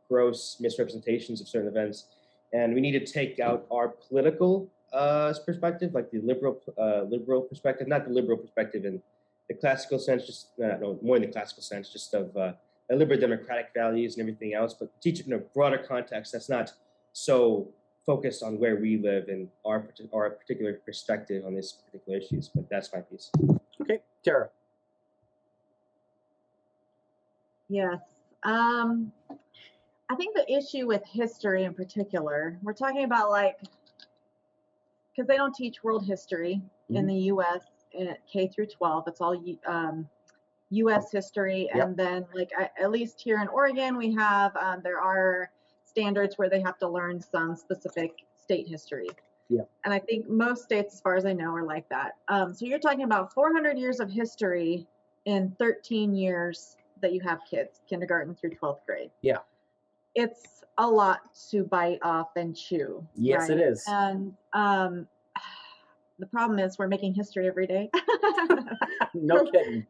gross misrepresentations of certain events. And we need to take out our political perspective, like the liberal perspective, not the liberal perspective in the classical sense, just no, more in the classical sense, just of liberal democratic values and everything else, but teach it in a broader context that's not so focused on where we live and our particular perspective on these particular issues. But that's my piece. Okay, Tara. Yes. I think the issue with history in particular, we're talking about because they don't teach world history in the U.S. in K through 12. It's all U.S. history, and then at least here in Oregon, we have there are standards where they have to learn some specific state history. Yeah. And I think most states, as far as I know, are like that. So you're talking about 400 years of history in 13 years that you have kids, kindergarten through 12th grade. Yeah. It's a lot to bite off and chew. Yes, right? it is. And the problem is we're making history every day. No kidding.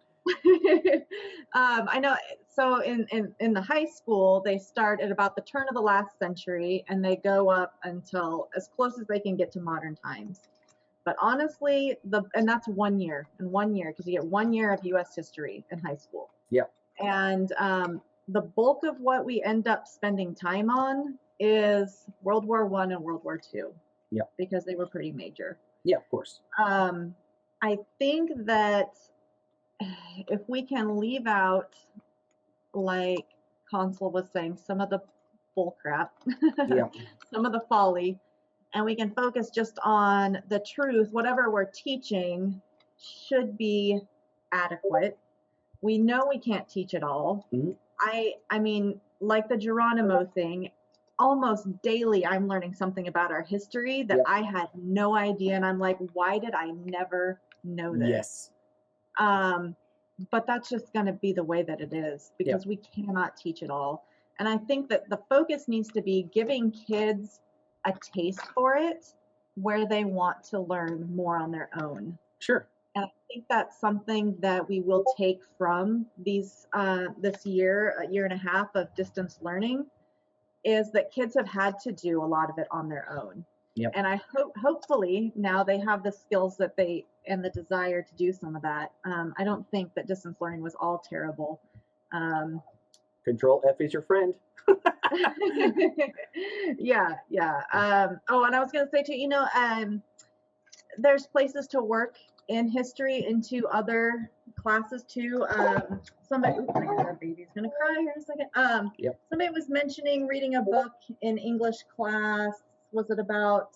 I know. So in the high school, they start at about the turn of the last century, and they go up until as close as they can get to modern times. But honestly, and that's 1 year, because you get 1 year of U.S. history in high school. Yep. And the bulk of what we end up spending time on is World War I and World War II. Yep. Because they were pretty major. Yeah, of course. I think that if we can leave out, like Consul was saying, some of the bull crap, Yeah. some of the folly, and we can focus just on the truth, whatever we're teaching should be adequate. We know we can't teach it all. Mm-hmm. I mean, like the Geronimo thing, almost daily I'm learning something about our history that I had no idea, and I'm like, why did I never know this? Yes. But that's just going to be the way that it is, because we cannot teach it all. And I think that the focus needs to be giving kids a taste for it where they want to learn more on their own. Sure. And I think that's something that we will take from this year, a year and a half of distance learning, is that kids have had to do a lot of it on their own. Yep. And I hopefully now they have the skills and the desire to do some of that. I don't think that distance learning was all terrible. Control F is your friend. Yeah. Oh, and I was going to say too, there's places to work in history into other classes too. Somebody, oops, I guess that baby's gonna cry here in a second. Somebody was mentioning reading a book in English class. Was it about?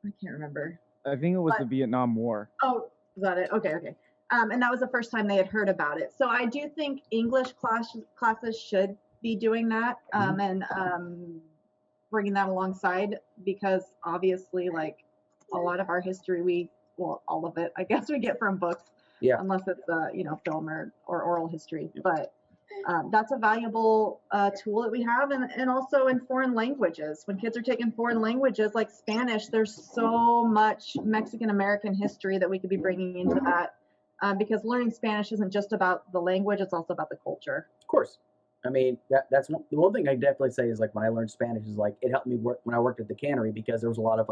I can't remember. I think it was the Vietnam War. Oh, is that it? Okay. And that was the first time they had heard about it. So I do think English classes should be doing that, and bringing that alongside, because obviously, like a lot of our history, all of it, I guess, we get from books, unless it's film or oral history. But that's a valuable tool that we have, and also in foreign languages. When kids are taking foreign languages like Spanish, there's so much Mexican American history that we could be bringing into that, because learning Spanish isn't just about the language; it's also about the culture. Of course. I mean, that's the one thing I definitely say is, like, when I learned Spanish is, like, it helped me work when I worked at the cannery, because there was a lot of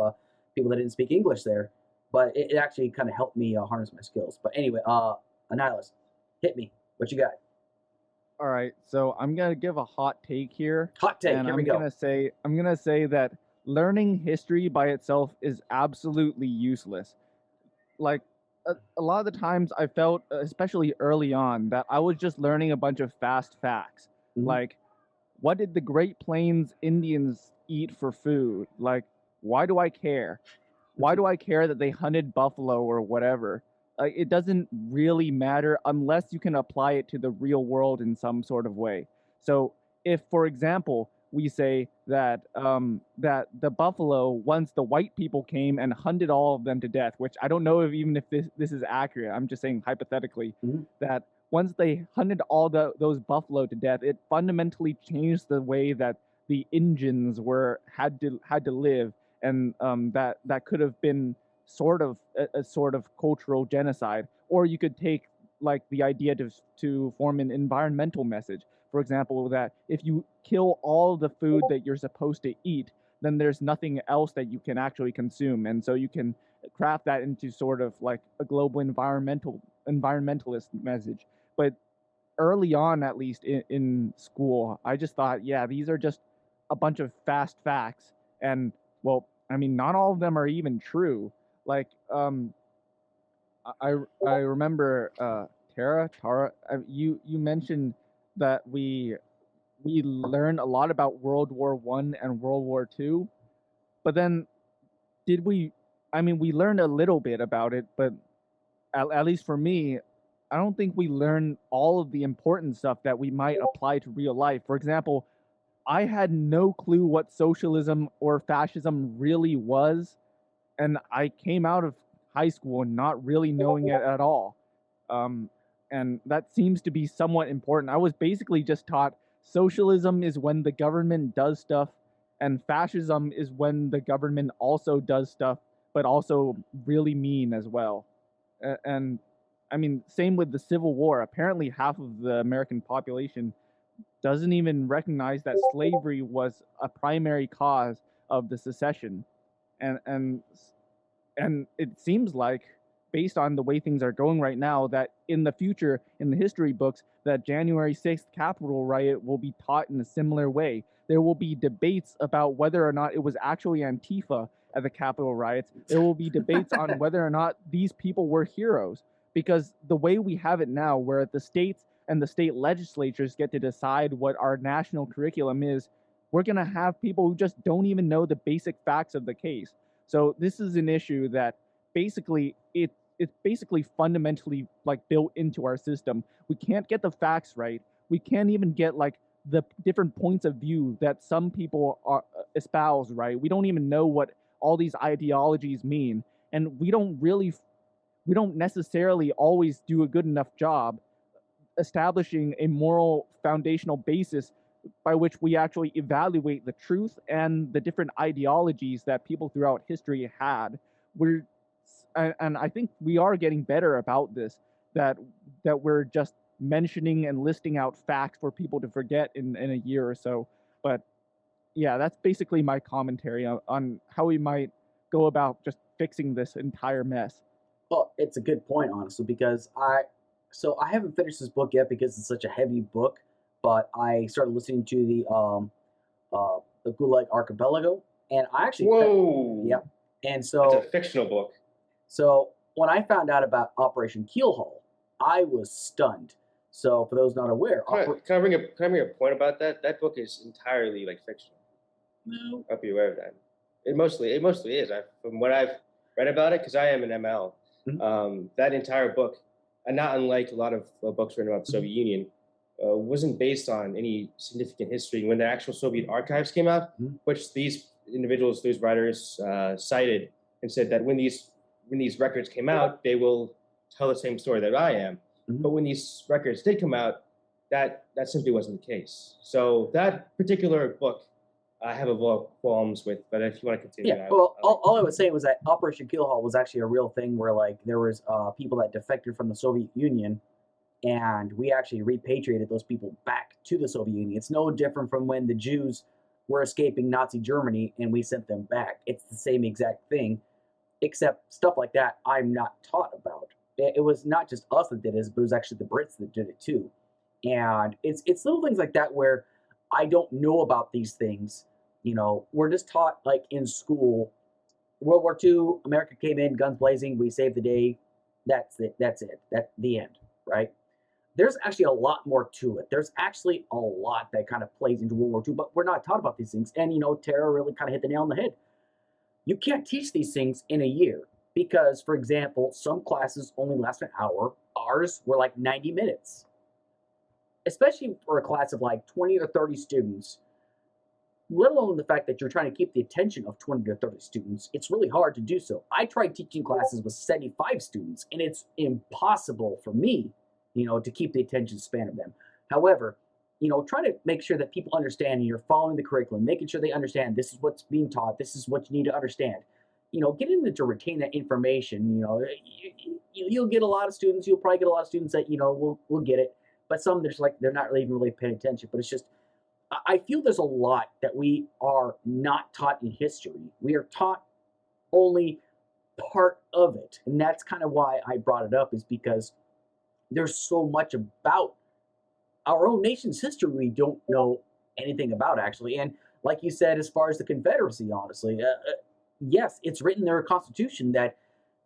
people that didn't speak English there, but it actually kind of helped me harness my skills. But anyway, Annihilus, hit me. What you got? All right, so I'm gonna give a hot take here. Hot take. And Here we go. I'm gonna say that learning history by itself is absolutely useless. Like a lot of the times, I felt, especially early on, that I was just learning a bunch of fast facts. Like, what did the Great Plains Indians eat for food? Like, why do I care? Why do I care that they hunted buffalo or whatever? it doesn't really matter unless you can apply it to the real world in some sort of way. So if, for example, we say that that the buffalo, once the white people came and hunted all of them to death, which I don't know if even if this is accurate, I'm just saying hypothetically, that once they hunted all those buffalo to death, it fundamentally changed the way that the Indians had to live, and that could have been sort of a sort of cultural genocide. Or you could take like the idea to form an environmental message. For example, that if you kill all the food that you're supposed to eat, then there's nothing else that you can actually consume, and so you can craft that into sort of like a global environmentalist message. But early on, at least in school, I just thought, yeah, these are just a bunch of fast facts, and well, I mean, not all of them are even true. Like, I remember Tara, you mentioned that we learned a lot about World War One and World War Two, but then did we? I mean, we learned a little bit about it, but at least for me, I don't think we learned all of the important stuff that we might apply to real life. For example, I had no clue what socialism or fascism really was, and I came out of high school not really knowing it at all. And that seems to be somewhat important. I was basically just taught socialism is when the government does stuff, and fascism is when the government also does stuff, but also really mean as well. And I mean, same with the Civil War. Apparently, half of the American population doesn't even recognize that slavery was a primary cause of the secession. And and and it seems like, based on the way things are going right now, that in the future, in the history books, that January 6th Capitol riot will be taught in a similar way. There will be debates about whether or not it was actually Antifa at the Capitol riots. There will be debates on whether or not these people were heroes, because the way we have it now, where the states and the state legislatures get to decide what our national curriculum is, we're going to have people who just don't even know the basic facts of the case. So this is an issue that basically it's basically fundamentally like built into our system. We can't get the facts right. We can't even get like the different points of view that some people espouse right. We don't even know what all these ideologies mean, and we don't necessarily always do a good enough job establishing a moral foundational basis by which we actually evaluate the truth and the different ideologies that people throughout history had. And I think we are getting better about this, that we're just mentioning and listing out facts for people to forget in a year or so. But yeah, that's basically my commentary on how we might go about just fixing this entire mess. Well, it's a good point, honestly, because I haven't finished this book yet because it's such a heavy book. But I started listening to the Gulag Archipelago, and I actually Whoa. Yep. And It's so a fictional book. so when I found out about Operation Keelhaul, I was stunned. So for those not aware, Can I bring a point about that? That book is entirely like fictional. no, I'll be aware of that. It mostly is. From what I've read about it, because I am an ML, that entire book, and not unlike a lot of books written about the Soviet Union, wasn't based on any significant history. When the actual Soviet archives came out, which these individuals, these writers, cited and said that when these records came out, they will tell the same story that I am. But when these records did come out, that simply wasn't the case. So that particular book, I have a lot of qualms with. But if you want to continue, all I was saying was that Operation Keelhaul was actually a real thing, where like there was people that defected from the Soviet Union, and we actually repatriated those people back to the Soviet Union. It's no different from when the Jews were escaping Nazi Germany and we sent them back. It's the same exact thing, except stuff like that I'm not taught about. It was not just us that did it, but it was actually the Brits that did it too. And it's little things like that where I don't know about these things. You know, we're just taught like in school, World War II, America came in, guns blazing, we saved the day. That's it. That's the end, right? There's actually a lot more to it. There's actually a lot that kind of plays into World War II, but we're not taught about these things. And, you know, Tara really kind of hit the nail on the head. You can't teach these things in a year Because, for example, some classes only last an hour. Ours were like 90 minutes. Especially for a class of like 20 or 30 students, let alone the fact that you're trying to keep the attention of 20 to 30 students, it's really hard to do so. I tried teaching classes with 75 students, and it's impossible for me, to keep the attention span of them. However, try to make sure that people understand and you're following the curriculum, making sure they understand this is what's being taught, this is what you need to understand. Getting them to retain that information, you'll get a lot of students, you'll probably get a lot of students that, will get it, but some there's like, they're not even really paying attention, but it's just, I feel there's a lot that we are not taught in history. We are taught only part of it. And that's kind of why I brought it up, is because there's so much about our own nation's history we don't know anything about, actually. And like you said, as far as the Confederacy, honestly, yes, it's written in their Constitution that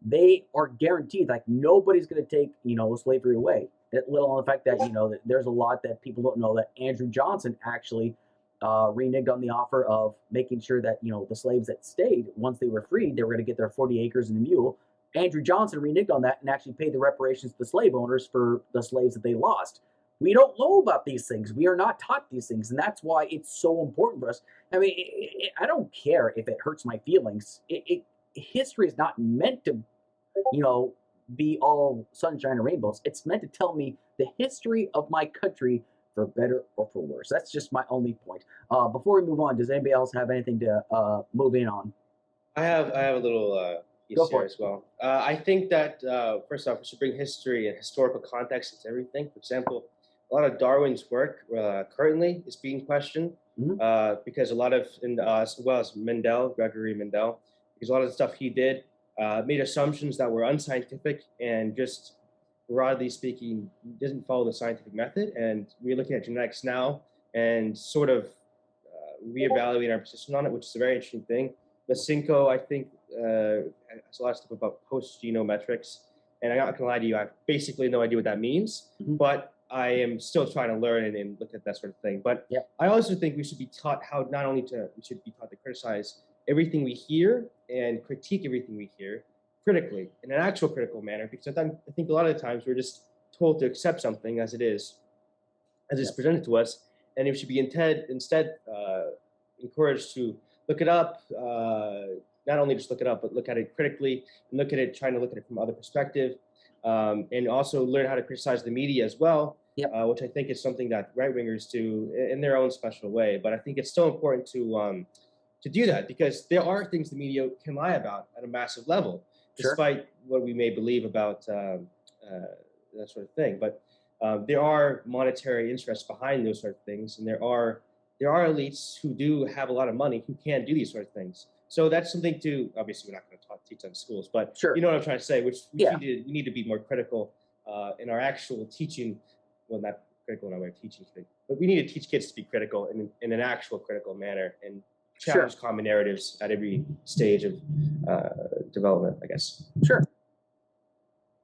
they are guaranteed, like, nobody's going to take, slavery away. Let alone the fact that, that there's a lot that people don't know, that Andrew Johnson actually reneged on the offer of making sure that, the slaves that stayed, once they were freed, they were going to get their 40 acres and a mule. Andrew Johnson reneged on that and actually paid the reparations to the slave owners for the slaves that they lost. We don't know about these things. We are not taught these things, and that's why it's so important for us. I mean, I don't care if it hurts my feelings. History is not meant to, be all sunshine and rainbows. It's meant to tell me the history of my country, for better or for worse. That's just my only point. Before we move on, does anybody else have anything to move in on? I have a little piece Go here for it. as well. I think that first off, we should bring history and historical context into everything. For example, a lot of Darwin's work currently is being questioned because a lot of, as well as Gregory Mendel, because a lot of the stuff he did made assumptions that were unscientific and just, broadly speaking, doesn't follow the scientific method. And we're looking at genetics now and sort of reevaluating our position on it, which is a very interesting thing. Lysenko, I think, has a lot of stuff about post-genometrics. And I'm not going to lie to you, I have basically no idea what that means, but I am still trying to learn and look at that sort of thing. But I also think we should be taught how we should be taught to criticize everything we hear and critique everything we hear critically, in an actual critical manner, because I think a lot of the times we're just told to accept something as it is, as it's presented to us, and it should be instead encouraged to look it up, not only just look it up, but look at it critically, and trying to look at it from other perspective, and also learn how to criticize the media as well, which I think is something that right-wingers do in their own special way. But I think it's still important to do that, because there are things the media can lie about at a massive level, despite what we may believe about that sort of thing. But there are monetary interests behind those sort of things, and there are elites who do have a lot of money who can do these sort of things. So that's something to, obviously we're not going to teach on schools, but you know what I'm trying to say, which we need to be more critical in our actual teaching. Well, not critical in our way of teaching, but we need to teach kids to be critical in an actual critical manner, and challenge common narratives at every stage of development, I guess. Sure.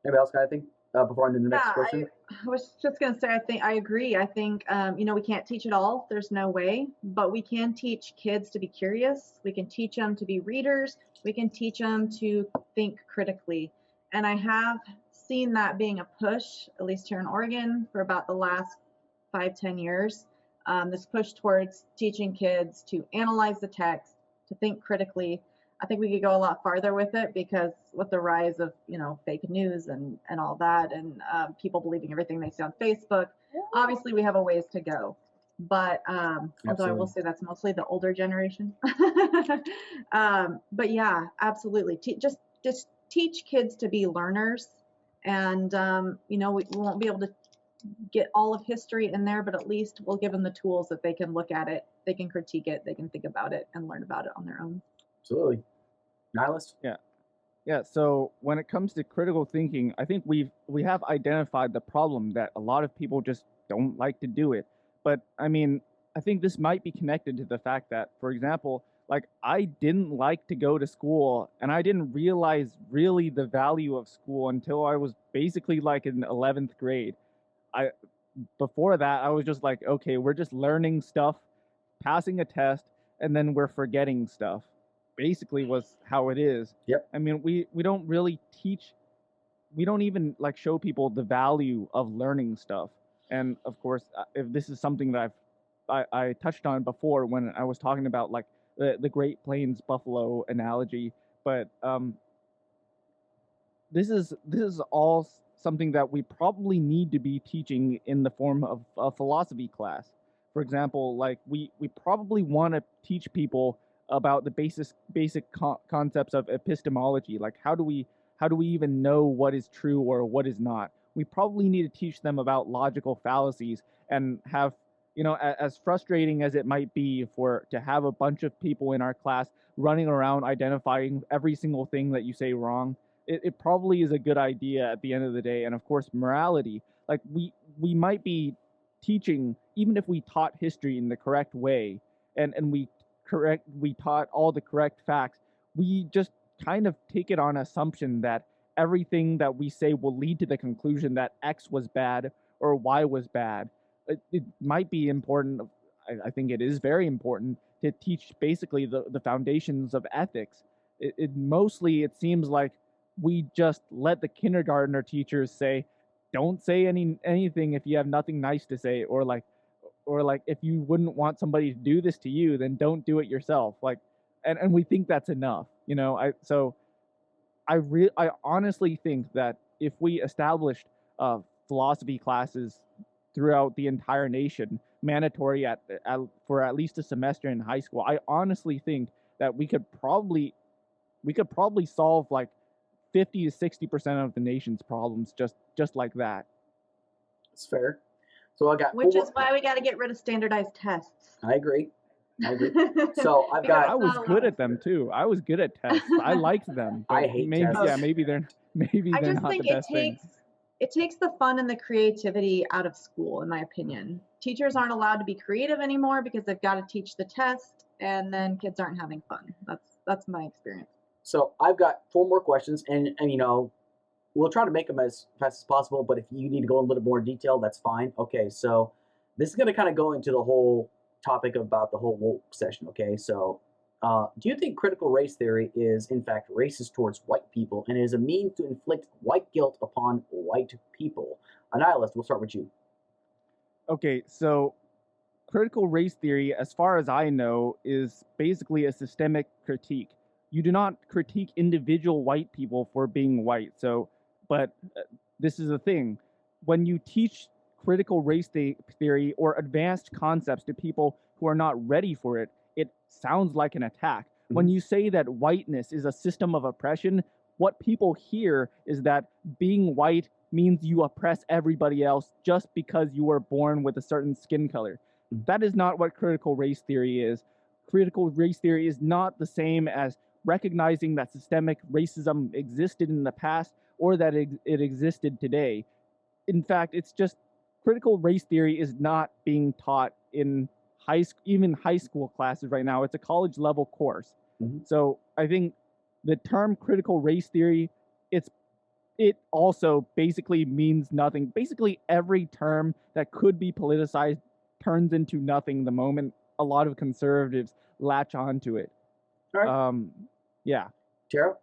Anybody else got anything before I do the next question? I was just going to say, I agree. I think, we can't teach it all. There's no way, but we can teach kids to be curious. We can teach them to be readers. We can teach them to think critically. And I have seen that being a push, at least here in Oregon, for about the last 5-10 years. This push towards teaching kids to analyze the text, to think critically. I think we could go a lot farther with it, because with the rise of, fake news and all that, and people believing everything they see on Facebook, obviously we have a ways to go. But although I will say that's mostly the older generation. But yeah, absolutely. Just teach kids to be learners. And, we won't be able to get all of history in there, but at least we'll give them the tools that they can look at it, they can critique it, they can think about it and learn about it on their own. Absolutely. Nihilist? Yeah, so when it comes to critical thinking, I think we have identified the problem that a lot of people just don't like to do it. But I mean, I think this might be connected to the fact that, for example, like, I didn't like to go to school, and I didn't realize really the value of school until I was basically like in 11th grade. Before that, I was just like, okay, we're just learning stuff, passing a test, and then we're forgetting stuff. basically was how it is. Yep. I mean, we don't really teach, we don't even like show people the value of learning stuff. And of course, if this is something that I touched on before when I was talking about like the Great Plains buffalo analogy, but this is all something that we probably need to be teaching in the form of a philosophy class. For example, like we probably want to teach people about the basic concepts of epistemology, like how do we even know what is true or what is not. We probably need to teach them about logical fallacies and have, you know, as frustrating as it might be to have a bunch of people in our class running around identifying every single thing that you say wrong. It probably is a good idea at the end of the day. And of course, morality, like we might be teaching, even if we taught history in the correct way and we taught all the correct facts, we just kind of take it on assumption that everything that we say will lead to the conclusion that X was bad or Y was bad. It might be important, I think it is very important to teach basically the foundations of ethics. Mostly it seems like we just let the kindergartner teachers say, don't say anything if you have nothing nice to say, or like if you wouldn't want somebody to do this to you, then don't do it yourself. Like, and we think that's enough, you know. I honestly think that if we established philosophy classes throughout the entire nation, mandatory for at least a semester in high school, I honestly think that we could probably solve like 50 to 60% of the nation's problems just like that. It's fair. So I got Which is why we got to get rid of standardized tests. I agree. So I've got. I was good at them too. I was good at tests. I liked them. I hate tests. Yeah, maybe they're I just not think the best thing. it takes the fun and the creativity out of school, in my opinion. Teachers aren't allowed to be creative anymore because they've got to teach the test, and then kids aren't having fun. That's my experience. So I've got 4 more questions, and you know, we'll try to make them as fast as possible. But if you need to go in a little more detail, that's fine. Okay, so this is going to kind of go into the whole topic about the whole woke session. Okay, so do you think critical race theory is in fact racist towards white people and is a means to inflict white guilt upon white people? Annihilist, we'll start with you. Okay, so critical race theory, as far as I know, is basically a systemic critique. You do not critique individual white people for being white. So, but this is the thing. When you teach critical race theory or advanced concepts to people who are not ready for it, it sounds like an attack. Mm-hmm. When you say that whiteness is a system of oppression, what people hear is that being white means you oppress everybody else just because you were born with a certain skin color. Mm-hmm. That is not what critical race theory is. Critical race theory is not the same as recognizing that systemic racism existed in the past or that it existed today. In fact, it's just critical race theory is not being taught in even high school classes right now. It's a college level course. Mm-hmm. So I think the term critical race theory, it also basically means nothing. Basically every term that could be politicized turns into nothing the moment a lot of conservatives latch onto it. All right. Yeah. Tara?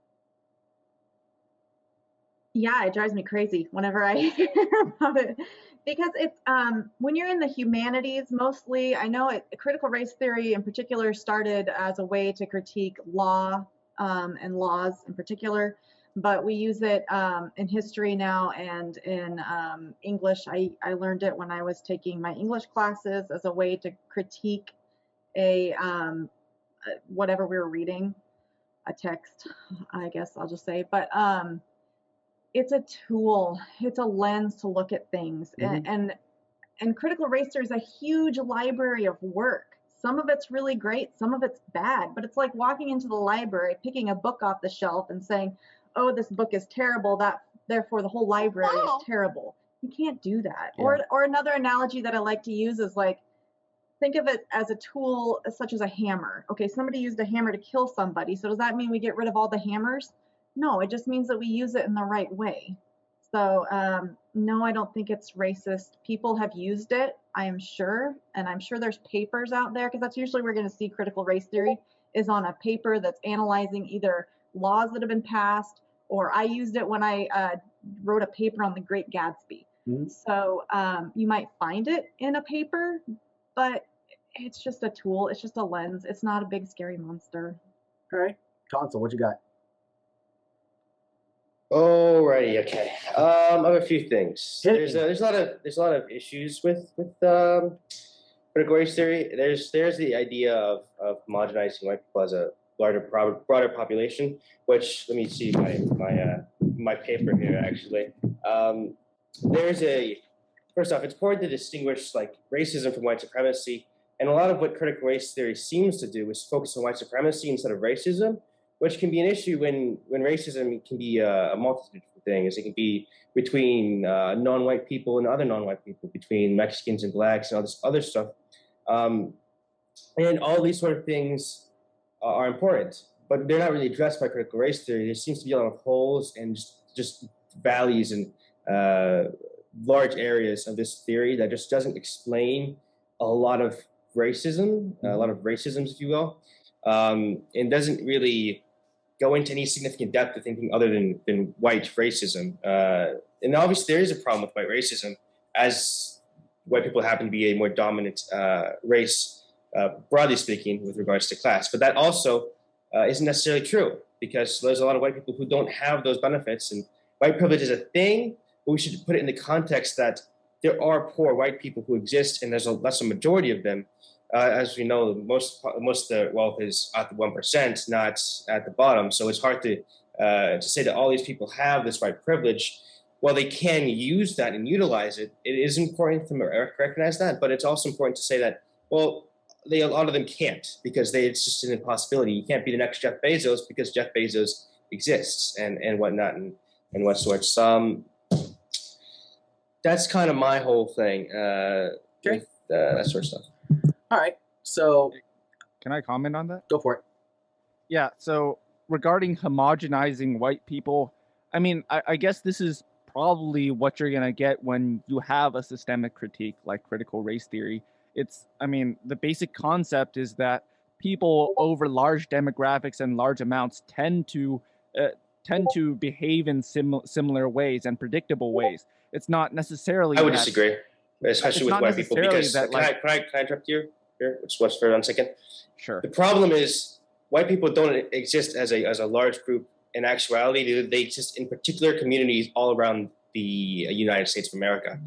Yeah, it drives me crazy whenever I hear about it, because it's when you're in the humanities mostly. I know critical race theory in particular started as a way to critique law and laws in particular, but we use it in history now and in English. I learned it when I was taking my English classes as a way to critique a whatever we were reading, a text, I guess I'll just say, but it's a tool, it's a lens to look at things. Mm-hmm. And critical race theory is a huge library of work. Some of it's really great, some of it's bad, but it's like walking into the library, picking a book off the shelf and saying, oh, this book is terrible, therefore the whole library is terrible. You can't do that. Yeah. Or another analogy that I like to use is like, think of it as a tool such as a hammer. Okay, somebody used a hammer to kill somebody, so does that mean we get rid of all the hammers? No, it just means that we use it in the right way. So no, I don't think it's racist. People have used it, I am sure, and I'm sure there's papers out there, because that's usually where we're going to see critical race theory, is on a paper that's analyzing either laws that have been passed, or I used it when I wrote a paper on the Great Gatsby. Mhm. So you might find it in a paper, but it's just a tool. It's just a lens. It's not a big scary monster. All right, Consul, what you got? Alrighty, okay. I have a few things. Hit There's me. a lot of issues with critical race theory. There's the idea of homogenizing white people as a broader population. Which, let me see my paper here actually. First off, it's important to distinguish like racism from white supremacy, and a lot of what critical race theory seems to do is focus on white supremacy instead of racism, which can be an issue when racism can be a multitude of things. It can be between non-white people and other non-white people, between Mexicans and blacks and all this other stuff. And all these sort of things are important, but they're not really addressed by critical race theory. There seems to be a lot of holes and just valleys and large areas of this theory that just doesn't explain a lot of racism, a lot of racisms, if you will, and doesn't really go into any significant depth of thinking other than white racism. And obviously there is a problem with white racism, as white people happen to be a more dominant race, broadly speaking, with regards to class. But that also isn't necessarily true, because there's a lot of white people who don't have those benefits, and white privilege is a thing, but we should put it in the context that there are poor white people who exist, and that's a majority of them. As we know, most of the wealth is at the 1%, not at the bottom. So it's hard to say that all these people have this white privilege. While they can use that and utilize it, it is important to recognize that. But it's also important to say that, well, a lot of them can't, because it's just an impossibility. You can't be the next Jeff Bezos because Jeff Bezos exists and whatnot and what sorts. That's kind of my whole thing with that sort of stuff. All right, so Can I comment on that? go for it. Yeah, so regarding homogenizing white people, I mean, I guess this is probably what you're going to get when you have a systemic critique like critical race theory. I mean, the basic concept is that people over large demographics and large amounts tend to behave in similar ways and predictable ways. It's not necessarily. I would disagree, especially with white people, because that, can I interrupt you here? Just for 1 second. Sure. The problem is white people don't exist as a large group. In actuality, they exist in particular communities all around the United States of America.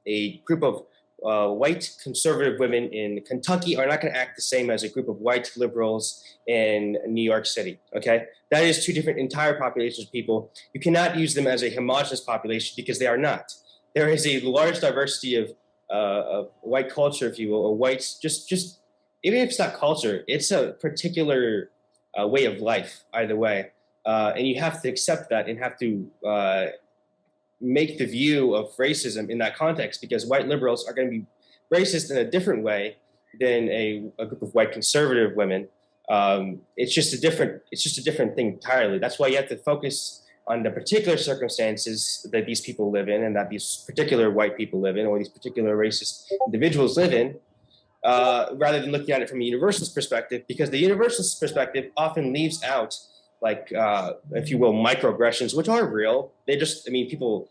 A group of white conservative women in Kentucky are not going to act the same as a group of white liberals in New York City. Okay, that is two different entire populations of people. You cannot use them as a homogenous population, because they are not. There is a large diversity of white culture, if you will, or whites. Just even if it's not culture, it's a particular way of life. Either way, and you have to accept that and have to make the view of racism in that context, because white liberals are going to be racist in a different way than a group of white conservative women. It's just a different thing entirely. That's why you have to focus on the particular circumstances that these people live in, and that these particular white people live in, or these particular racist individuals live in, rather than looking at it from a universalist perspective, because the universalist perspective often leaves out, like, if you will, microaggressions, which are real. People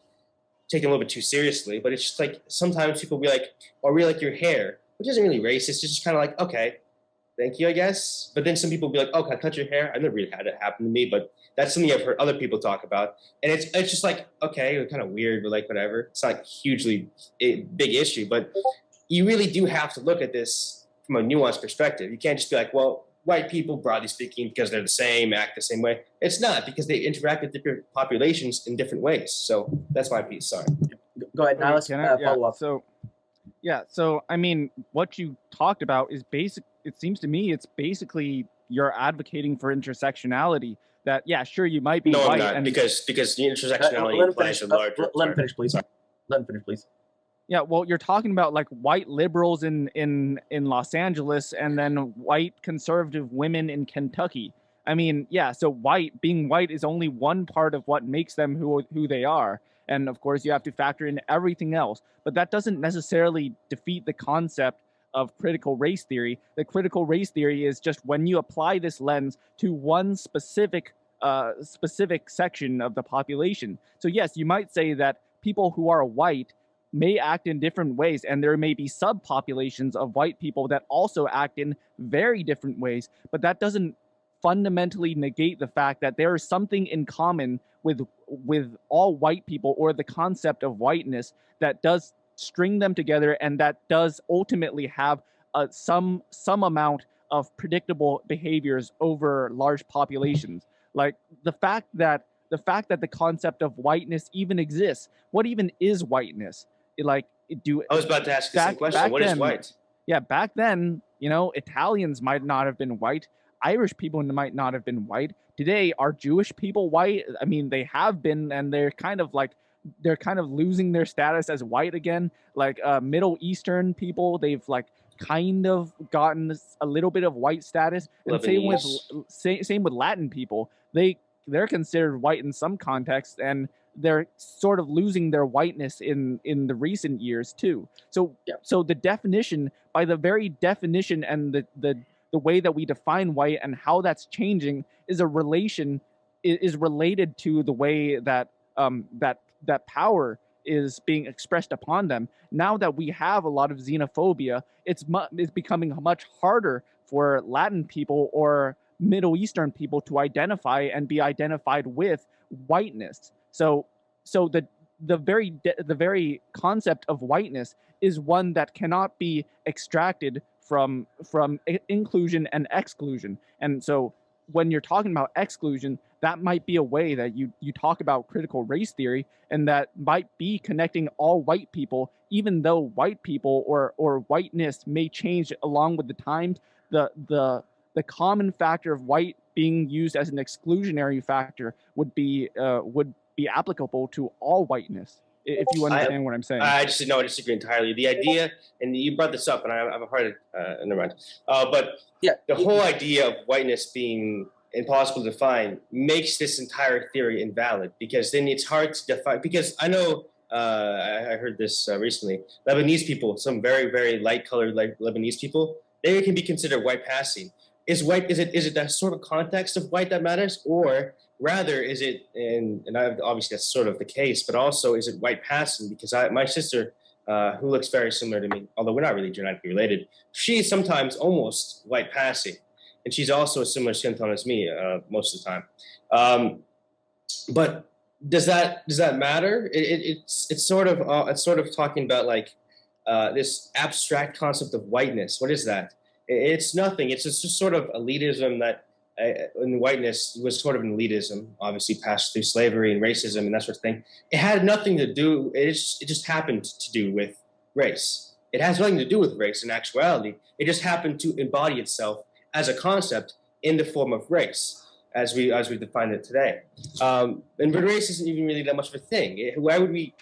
take them a little bit too seriously, but it's just like, sometimes people be like, oh, I really like your hair, which isn't really racist. It's just kind of like, okay, thank you, I guess. But then some people be like, oh, can I cut your hair? I've never really had it happen to me, but that's something I've heard other people talk about. And it's just like, okay, kind of weird, but like, whatever. It's not like hugely big issue, but you really do have to look at this from a nuanced perspective. You can't just be like, well, white people, broadly speaking, because they're the same, act the same way. It's not, because they interact with different populations in different ways. So that's my piece. Sorry. Go ahead. Now let's follow up. So I mean, what you talked about is basic. It seems to me it's basically you're advocating for intersectionality. That, yeah, sure, you might be no, white. I'm not, and because the intersectionality implies a large. Let him finish, please. Let him finish, please. Yeah, well, you're talking about like white liberals in Los Angeles and then white conservative women in Kentucky. I mean, yeah, so being white is only one part of what makes them who they are. And of course, you have to factor in everything else. But that doesn't necessarily defeat the concept of critical race theory. The critical race theory is just when you apply this lens to one specific section of the population. So yes, you might say that people who are white may act in different ways, and there may be subpopulations of white people that also act in very different ways, but that doesn't fundamentally negate the fact that there is something in common with all white people, or the concept of whiteness, that does string them together, and that does ultimately have some amount of predictable behaviors over large populations. Like the fact that the concept of whiteness even exists. What even is whiteness? I was about to ask the same question. What is white? Yeah, back then, Italians might not have been white. Irish people might not have been white. Today, are Jewish people white? I mean, they have been, and they're kind of losing their status as white again. Like Middle Eastern people, they've kind of gotten a little bit of white status. And same with Latin people. They're considered white in some contexts, and they're sort of losing their whiteness in the recent years too. So the definition, by the very definition and the way that we define white and how that's changing, is related to the way that that power is being expressed upon them. Now that we have a lot of xenophobia, it's becoming much harder for Latin people or Middle Eastern people to identify and be identified with whiteness. So the very concept of whiteness is one that cannot be extracted from inclusion and exclusion. And so when you're talking about exclusion, that might be a way that you talk about critical race theory, and that might be connecting all white people, even though white people or whiteness may change along with the times. The common factor of white being used as an exclusionary factor would be applicable to all whiteness, if you understand what I'm saying. I disagree entirely. The idea, and you brought this up, and I've heard it, never mind. But the whole idea of whiteness being impossible to define makes this entire theory invalid, because then it's hard to define. Because I know, I heard this recently, Lebanese people, some very, very light-colored Lebanese people, they can be considered white passing. Is it that sort of context of white that matters, or rather is it, and obviously that's sort of the case, but also is it white passing? Because my sister, who looks very similar to me, although we're not really genetically related, she is sometimes almost white passing, and she's also a similar skin tone as me most of the time. But does that matter? It's sort of talking about this abstract concept of whiteness. What is that? It's nothing. It's just sort of elitism that in whiteness was sort of an elitism, obviously passed through slavery and racism and that sort of thing. It had nothing to do, it just happened to do with race. It has nothing to do with race in actuality. It just happened to embody itself as a concept in the form of race, as we define it today. And race isn't even really that much of a thing. Why would we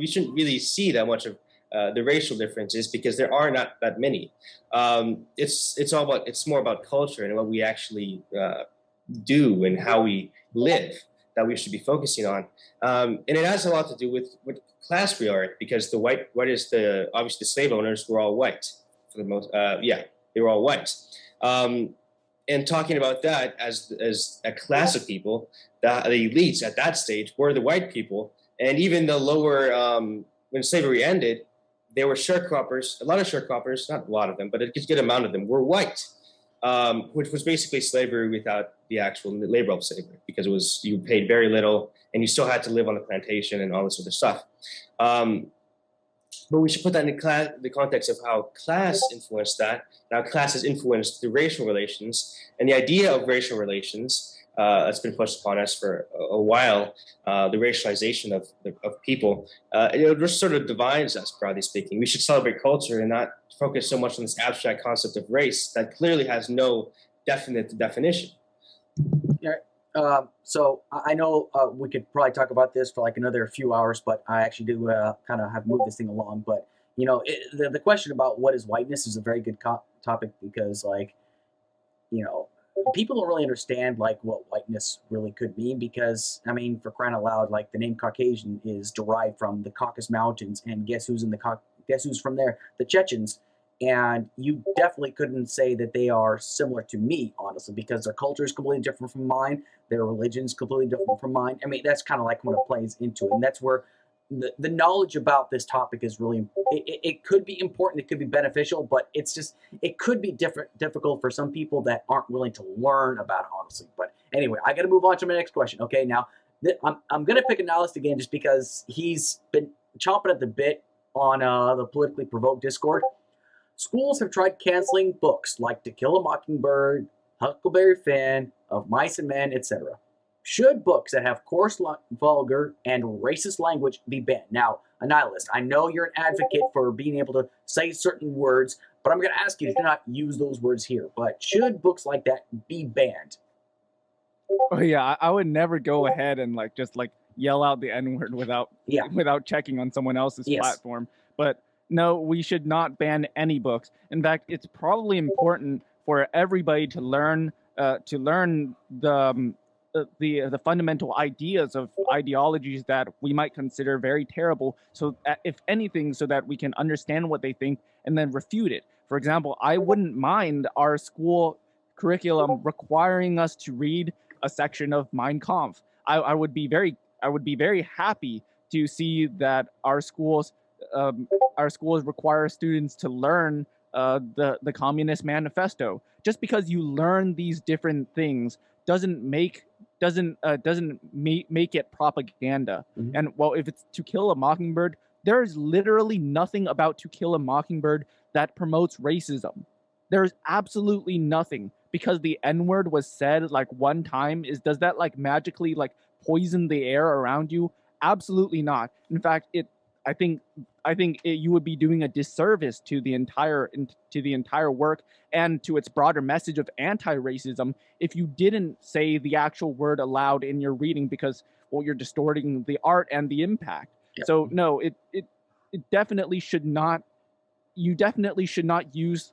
shouldn't really see that much of the racial differences, because there are not that many. It's more about culture and what we actually do and how we live that we should be focusing on. And it has a lot to do with what class we are, because obviously the slave owners were all white for the most. They were all white. And talking about that as a class of people, the elites at that stage were the white people, and even the lower when slavery ended, there were sharecroppers. A lot of sharecroppers, not a lot of them, but a good amount of them were white, which was basically slavery without the actual labor of slavery, because you paid very little and you still had to live on the plantation and all this other stuff. But we should put that in the context of how class influenced that, and how class has influenced the racial relations, and the idea of racial relations that's been pushed upon us for a while, the racialization of people, it just sort of divides us, broadly speaking. We should celebrate culture and not focus so much on this abstract concept of race that clearly has no definite definition. Yeah. So I know we could probably talk about this for another few hours, but I actually do kind of have moved this thing along. But, the question about what is whiteness is a very good topic, because, people don't really understand what whiteness really could mean, because for crying out loud, the name Caucasian is derived from the Caucasus Mountains, and guess who's from there? The Chechens. And you definitely couldn't say that they are similar to me, honestly, because their culture is completely different from mine. Their religion is completely different from mine. I mean, that's kind of like when it plays into it. And that's where the knowledge about this topic is really, it could be important, it could be beneficial, but it could be difficult for some people that aren't willing to learn about it, honestly. But anyway, I got to move on to my next question. Okay, now, I'm going to pick a nihilist again just because he's been chomping at the bit on the Politically Provoked Discord. Schools have tried canceling books like To Kill a Mockingbird, Huckleberry Finn, Of Mice and Men, etc. Should books that have coarse, vulgar, and racist language be banned? Now, a nihilist, I know you're an advocate for being able to say certain words, but I'm going to ask you to not use those words here. But should books like that be banned? Oh yeah, I would never go ahead and just yell out the N-word without checking on someone else's platform. But no, we should not ban any books. In fact, it's probably important for everybody to learn the fundamental ideas of ideologies that we might consider very terrible. So, if anything, so that we can understand what they think and then refute it. For example, I wouldn't mind our school curriculum requiring us to read a section of Mein Kampf. I would be very happy to see that our schools require students to learn the Communist Manifesto. Just because you learn these different things doesn't make it propaganda. Mm-hmm. And well, if it's To Kill a Mockingbird, there is literally nothing about To Kill a Mockingbird that promotes racism. There's absolutely nothing. Because the N-word was said one time, does that magically poison the air around you? Absolutely not. In fact, I think you would be doing a disservice to the entire work and to its broader message of anti-racism if you didn't say the actual word aloud in your reading, because you're distorting the art and the impact. Yep. So no, it definitely should not. You definitely should not use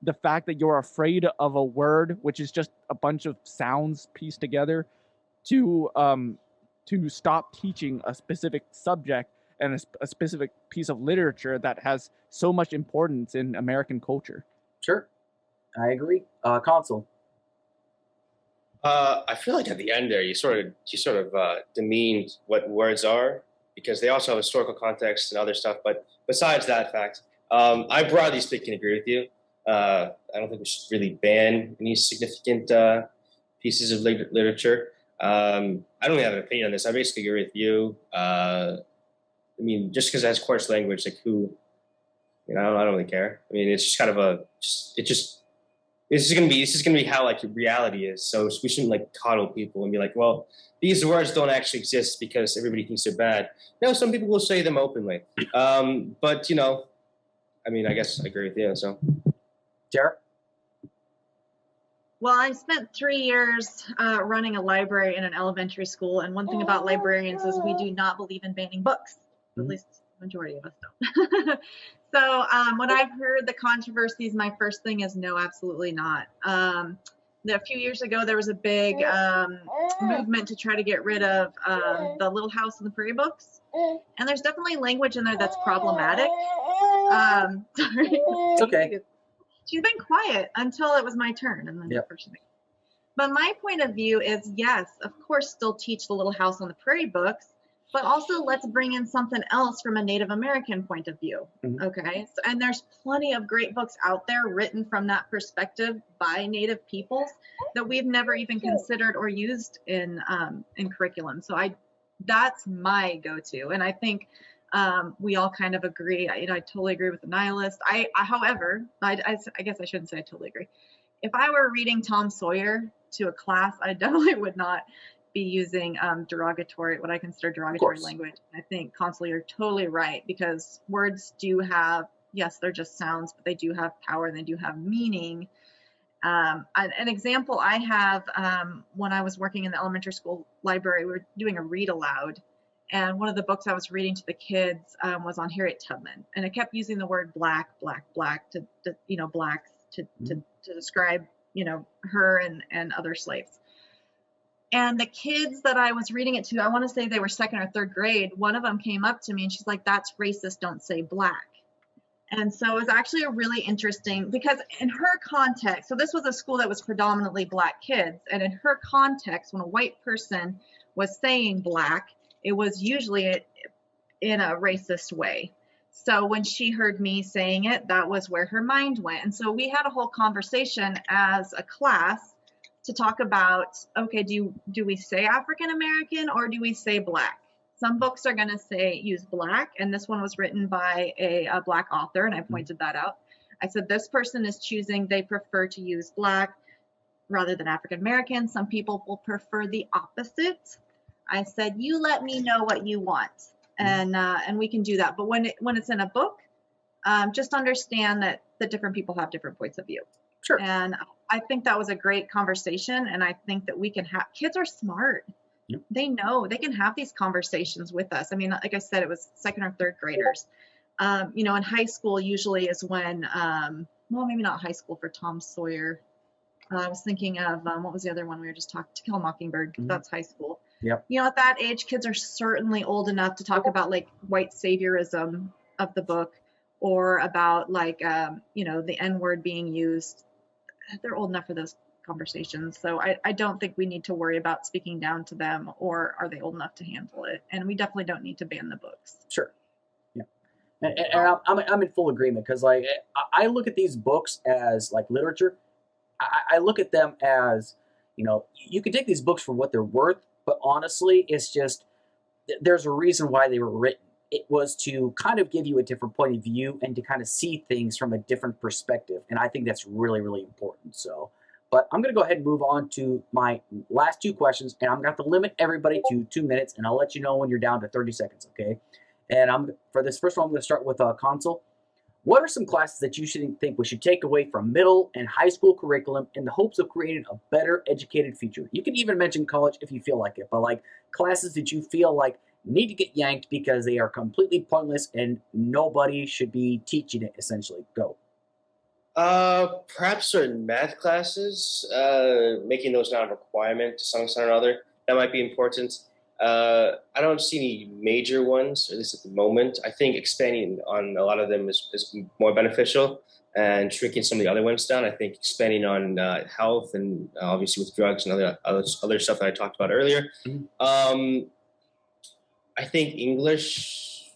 the fact that you're afraid of a word, which is just a bunch of sounds pieced together, to stop teaching a specific subject and a specific piece of literature that has so much importance in American culture. Sure, I agree. Consul. I feel like at the end there, you sort of demeaned what words are, because they also have historical context and other stuff. But besides that fact, I broadly speaking agree with you. I don't think we should really ban any significant pieces of literature. I don't really have an opinion on this. I basically agree with you. I mean, just because it has coarse language, I don't really care. I mean, it's just kind of this is gonna be how reality is. So we shouldn't coddle people and be like, well, these words don't actually exist because everybody thinks they're bad. No, some people will say them openly. But I mean, I guess I agree with you. So. Jarrett? Well, I spent 3 years running a library in an elementary school, and one thing about librarians is we do not believe in banning books. Mm-hmm. At least the majority of us don't. So when I've heard the controversies, my first thing is no, absolutely not. A few years ago, there was a big movement to try to get rid of the Little House on the Prairie books, and there's definitely language in there that's problematic. Sorry. It's okay. She's been quiet until it was my turn, and then yep. But my point of view is, yes, of course, still teach the Little House on the Prairie books, but also let's bring in something else from a Native American point of view. Mm-hmm. Okay, and there's plenty of great books out there written from that perspective by Native peoples that we've never even considered or used in curriculum. So that's my go-to, and I think. We all kind of agree. I totally agree with the nihilist. However, I guess I shouldn't say I totally agree. If I were reading Tom Sawyer to a class, I definitely would not be using what I consider derogatory language. I think, Consul, you're totally right, because words do have, yes, they're just sounds, but they do have power and they do have meaning. An example I have, when I was working in the elementary school library, we were doing a read aloud. And one of the books I was reading to the kids was on Harriet Tubman, and it kept using the word black to blacks to describe her and other slaves. And the kids that I was reading it to, I want to say they were second or third grade. One of them came up to me and she's like, "That's racist. Don't say black." And so it was actually a really interesting, because in her context, so this was a school that was predominantly Black kids, and in her context, when a white person was saying Black, it was usually in a racist way. So when she heard me saying it, that was where her mind went. And so we had a whole conversation as a class to talk about, okay, do we say African American or do we say Black? Some books are going to say use Black, and this one was written by a Black author, and I pointed that out. I said this person is choosing, they prefer to use Black rather than African American. Some people will prefer the opposite. I said, you let me know what you want, and we can do that. But when it's in a book, just understand that different people have different points of view. Sure. And I think that was a great conversation, and I think that we can have, kids are smart. Yep. They know they can have these conversations with us. I mean, like I said, it was second or third graders. You know, in high school usually is when, well, maybe not high school for Tom Sawyer. I was thinking of, what was the other one we were just talking, To Kill a Mockingbird. That's high school. Yep. You know, at that age, kids are certainly old enough to talk about like white saviorism of the book, or about like, you know, the N-word being used. They're old enough for those conversations. So I don't think we need to worry about speaking down to them, or are they old enough to handle it? And we definitely don't need to ban the books. Sure. Yeah. And I'm in full agreement, because like I look at these books as like literature. I look at them as, you know, you can take these books for what they're worth, but honestly, it's just, there's a reason why they were written. It was to kind of give you a different point of view and to kind of see things from a different perspective. And I think that's really, really important. So, but I'm going to go ahead and move on to my last two questions, and I'm going to have to limit everybody to 2 minutes, and I'll let you know when you're down to 30 seconds, okay? And for this first one, I'm going to start with Consul. What are some classes that you think we should take away from middle and high school curriculum in the hopes of creating a better educated future? You can even mention college if you feel like it, but like classes that you feel like need to get yanked because they are completely pointless and nobody should be teaching it, essentially. Go. Perhaps certain math classes, making those not a requirement to some extent or other. That might be important. I don't see any major ones, at least at the moment. I think expanding on a lot of them is more beneficial, and shrinking some of the other ones down. I think expanding on health, and obviously with drugs and other stuff that I talked about earlier. I think English,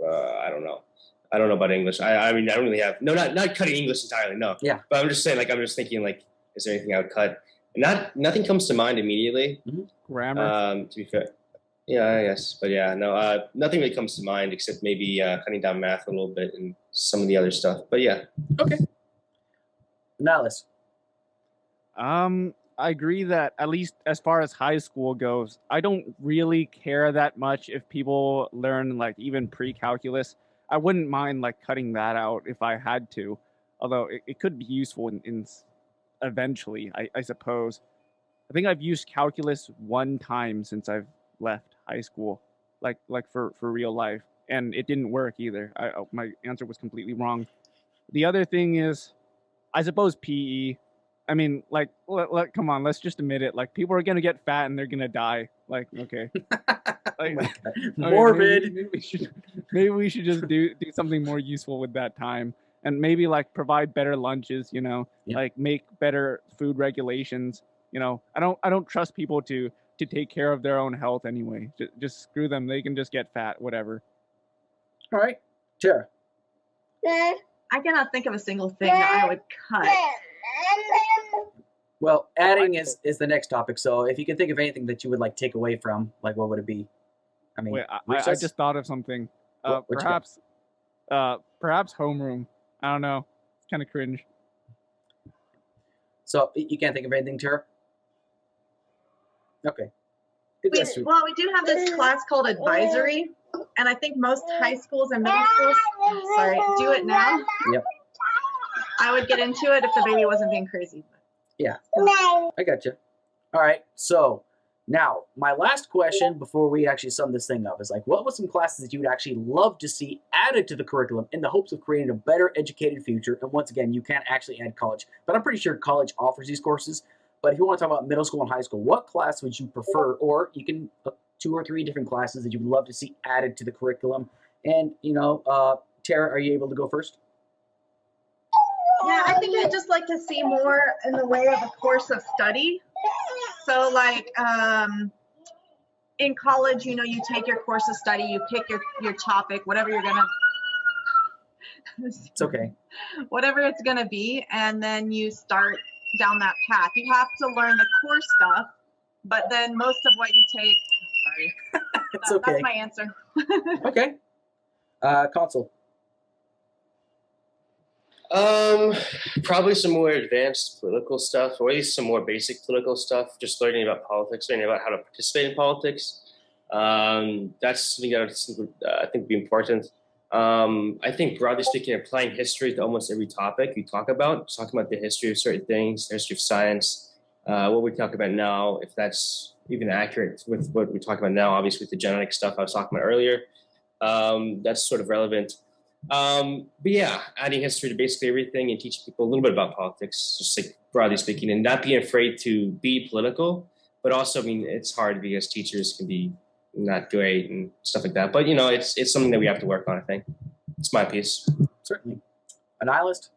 I don't know. I don't know about English. I mean, I don't really have, no, not cutting English entirely, no. Yeah. But I'm just saying, like, I'm just thinking, like, is there anything I would cut? Nothing comes to mind immediately. Grammar. To be fair. Yeah, I guess. But yeah, no, nothing really comes to mind except maybe cutting down math a little bit and some of the other stuff. But yeah. Okay. Nahlis. I agree that, at least as far as high school goes, I don't really care that much if people learn like even pre-calculus. I wouldn't mind like cutting that out if I had to, although it could be useful in eventually, I suppose. I think I've used calculus one time since I've left high school, like for real life, and it didn't work either. My answer was completely wrong. The other thing is, I suppose PE. I mean, like, come on, let's just admit it. Like, people are gonna get fat and they're gonna die. Like, okay, like, morbid. Maybe we should just do something more useful with that time, and maybe like provide better lunches. You know, like make better food regulations. You know, I don't trust people to take care of their own health anyway. Just screw them. They can just get fat, whatever. All right, Tara. I cannot think of a single thing that I would cut. Well, adding is the next topic. So if you can think of anything that you would like take away from, like, what would it be? I mean, wait, I just thought of something. Perhaps homeroom. I don't know. It's kind of cringe. So you can't think of anything, Tara? Okay. We do have this class called advisory, and I think most high schools and middle schools, do it now. Yep. I would get into it if the baby wasn't being crazy. Yeah, I got you. All right, so now my last question before we actually sum this thing up is like, what were some classes that you would actually love to see added to the curriculum in the hopes of creating a better educated future? And once again, you can't actually add college, but I'm pretty sure college offers these courses. But if you want to talk about middle school and high school, what class would you prefer? Or you can 2 or 3 different classes that you would love to see added to the curriculum. And, you know, Tara, are you able to go first? Yeah, I think I'd just like to see more in the way of a course of study. So like in college, you know, you take your course of study, you pick your topic, whatever you're gonna It's okay. whatever it's gonna be, and then you start down that path. You have to learn the core stuff, but then most of what you take, sorry. It's okay. That's my answer. Okay. Consul. Probably some more advanced political stuff, or at least some more basic political stuff. Just learning about politics, learning about how to participate in politics. That's something that I think would be important. I think broadly speaking, applying history to almost every topic you talk about, talking about the history of certain things, the history of science, what we talk about now, if that's even accurate with what we talk about now, obviously with the genetic stuff I was talking about earlier, that's sort of relevant. But yeah, adding history to basically everything and teaching people a little bit about politics, just like broadly speaking, and not being afraid to be political, but also, I mean, it's hard because teachers can be not great and stuff like that. But you know, it's something that we have to work on. I think it's my piece. Certainly. A nihilist.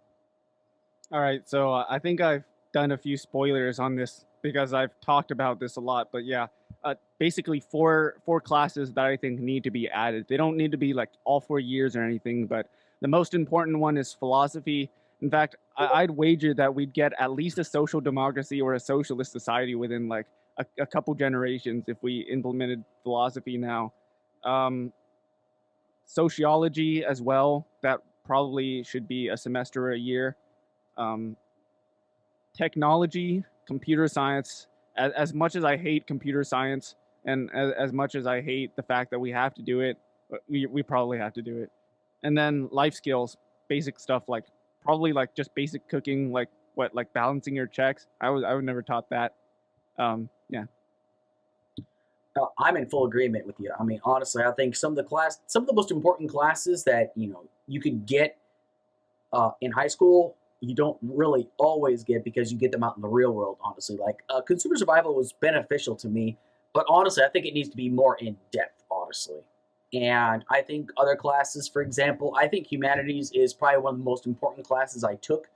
All right, so I think I've done a few spoilers on this because I've talked about this a lot. But yeah, basically four classes that I think need to be added. They don't need to be like all 4 years or anything, but the most important one is philosophy. In fact, I'd wager that we'd get at least a social democracy or a socialist society within like a couple generations if we implemented philosophy now. Sociology as well, that probably should be a semester a year. Technology, computer science, as much as I hate computer science and as much as I hate the fact that we have to do it, we probably have to do it. And then life skills, basic stuff like probably like just basic cooking, like balancing your checks. I was never taught that. Yeah. I'm in full agreement with you. I mean, honestly, I think some of the most important classes that you could get in high school, you don't really always get because you get them out in the real world. Honestly, like consumer survival was beneficial to me, but honestly, I think it needs to be more in depth. Honestly, and I think other classes, for example, I think humanities is probably one of the most important classes I took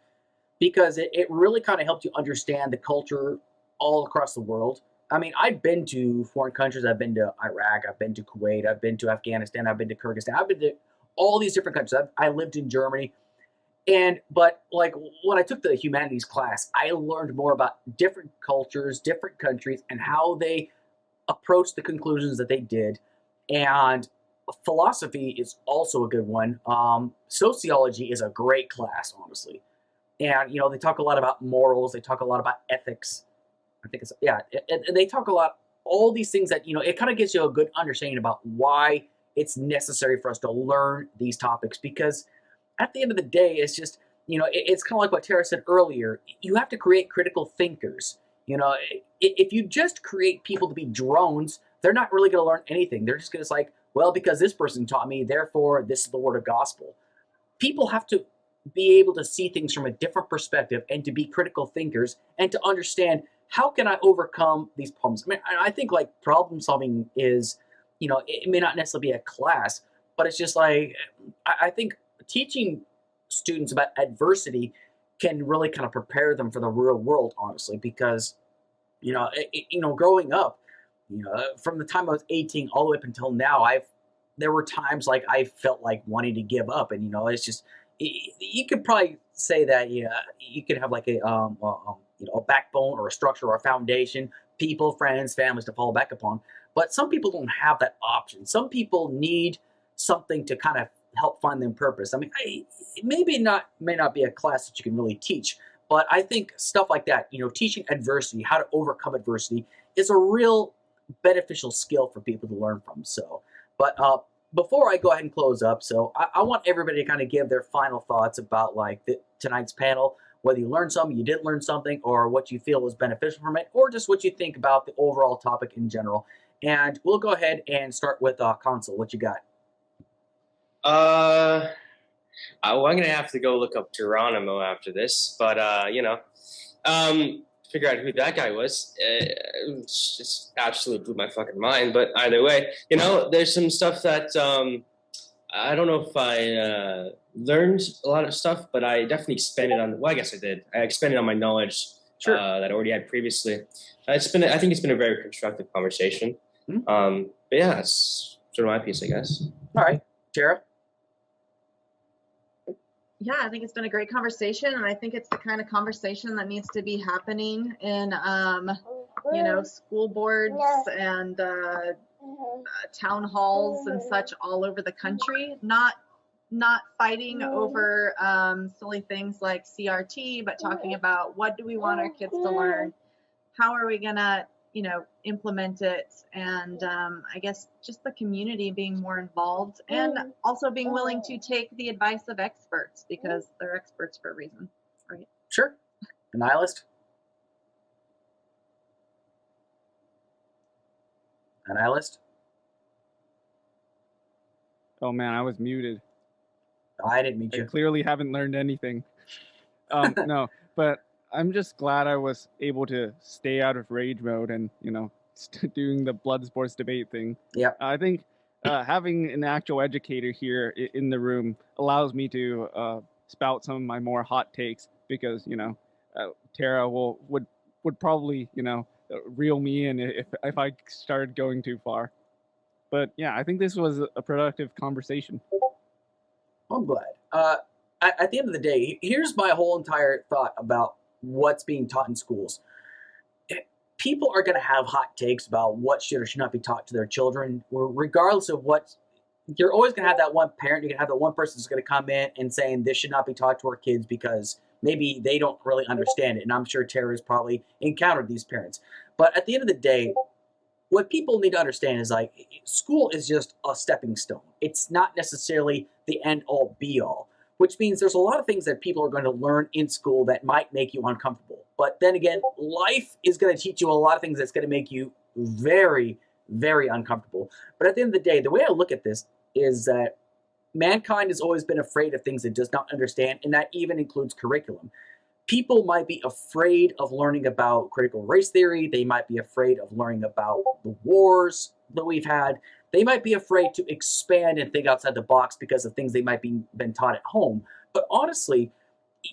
because it really kind of helped you understand the culture all across the world. I mean, I've been to foreign countries. I've been to Iraq. I've been to Kuwait. I've been to Afghanistan. I've been to Kyrgyzstan. I've been to all these different countries. I lived in Germany. But like when I took the humanities class, I learned more about different cultures, different countries, and how they approached the conclusions that they did. And philosophy is also a good one. Sociology is a great class, honestly. And they talk a lot about morals. They talk a lot about ethics. I think it's and they talk a lot all these things that it kind of gives you a good understanding about why it's necessary for us to learn these topics because at the end of the day, it's just it's kind of like what Tara said earlier. You have to create critical thinkers. If you just create people to be drones, they're not really going to learn anything. They're just going to like, well, because this person taught me, therefore this is the word of gospel. People have to be able to see things from a different perspective and to be critical thinkers and to understand how can I overcome these problems. I mean, I think like problem solving is, it may not necessarily be a class, but it's just like I think teaching students about adversity can really kind of prepare them for the real world, honestly, because growing up, from the time I was 18 all the way up until now, there were times like I felt like wanting to give up, and it's just you could probably say that you could have like a backbone or a structure or a foundation, people, friends, families to fall back upon, but some people don't have that option. Some people need something to kind of help find them purpose. I mean, it may not be a class that you can really teach, but I think stuff like that, teaching adversity, how to overcome adversity, is a real beneficial skill for people to learn from. So, but before I go ahead and close up, so I want everybody to kind of give their final thoughts about like tonight's panel, whether you learned something, you didn't learn something, or what you feel was beneficial from it, or just what you think about the overall topic in general. And we'll go ahead and start with Consul. What you got? Well, I'm gonna have to go look up Geronimo after this, but figure out who that guy was. It just absolutely blew my fucking mind. But either way, there's some stuff that I don't know if I learned a lot of stuff, but I definitely expanded on. Well, I guess I did. I expanded on my knowledge Sure. that I already had previously. I think it's been a very constructive conversation. Mhm. But yeah, that's sort of my piece, I guess. All right, Tara. Yeah, I think it's been a great conversation, and I think it's the kind of conversation that needs to be happening in, school boards and town halls and such all over the country. Not fighting over silly things like CRT, but talking about what do we want our kids to learn, how are we gonna implement it, and I guess just the community being more involved and also being willing to take the advice of experts because they're experts for a reason, right? Sure. A nihilist. A nihilist. Oh man, I was muted. I didn't meet I you. clearly haven't learned anything. No, but I'm just glad I was able to stay out of rage mode and, doing the blood sports debate thing. Yeah. I think having an actual educator here in the room allows me to spout some of my more hot takes because, Tara would probably, reel me in if I started going too far. But yeah, I think this was a productive conversation. I'm glad. At the end of the day, here's my whole entire thought about what's being taught in schools. People are going to have hot takes about what should or should not be taught to their children, regardless of what. You're always going to have that one parent. You're going to have that one person that's going to come in and saying this should not be taught to our kids because maybe they don't really understand it. And I'm sure Tara has probably encountered these parents. But at the end of the day, what people need to understand is like school is just a stepping stone. It's not necessarily the end all be all, which means there's a lot of things that people are going to learn in school that might make you uncomfortable. But then again, life is going to teach you a lot of things that's going to make you very, very uncomfortable. But at the end of the day, the way I look at this is that mankind has always been afraid of things it does not understand, and that even includes curriculum. People might be afraid of learning about critical race theory. They might be afraid of learning about the wars that we've had. They might be afraid to expand and think outside the box because of things they might be been taught at home. But honestly,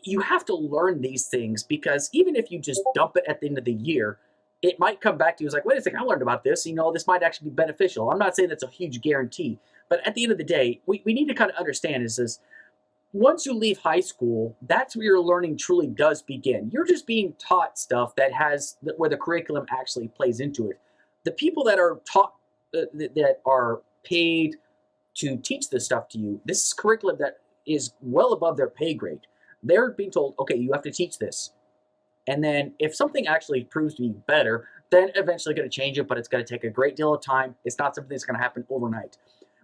you have to learn these things because even if you just dump it at the end of the year, it might come back to you as like, wait a second, I learned about this. This might actually be beneficial. I'm not saying that's a huge guarantee, but at the end of the day, we need to kind of understand is this. Once you leave high school, that's where your learning truly does begin. You're just being taught stuff where the curriculum actually plays into it. The people that are taught that are paid to teach this stuff to you, this is curriculum that is well above their pay grade. They're being told, okay, you have to teach this. And then if something actually proves to be better, then eventually going to change it, but it's going to take a great deal of time. It's not something that's going to happen overnight.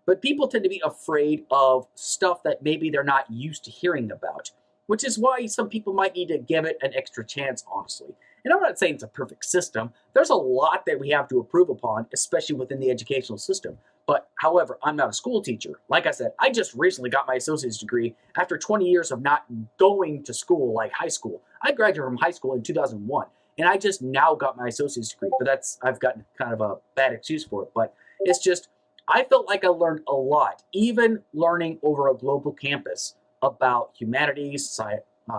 But people tend to be afraid of stuff that maybe they're not used to hearing about, which is why some people might need to give it an extra chance, honestly. And I'm not saying it's a perfect system. There's a lot that we have to improve upon, especially within the educational system. But however, I'm not a school teacher. Like I said, I just recently got my associate's degree after 20 years of not going to school like high school. I graduated from high school in 2001, and I just now got my associate's degree. But I've gotten kind of a bad excuse for it. But it's just, I felt like I learned a lot, even learning over a global campus about humanities,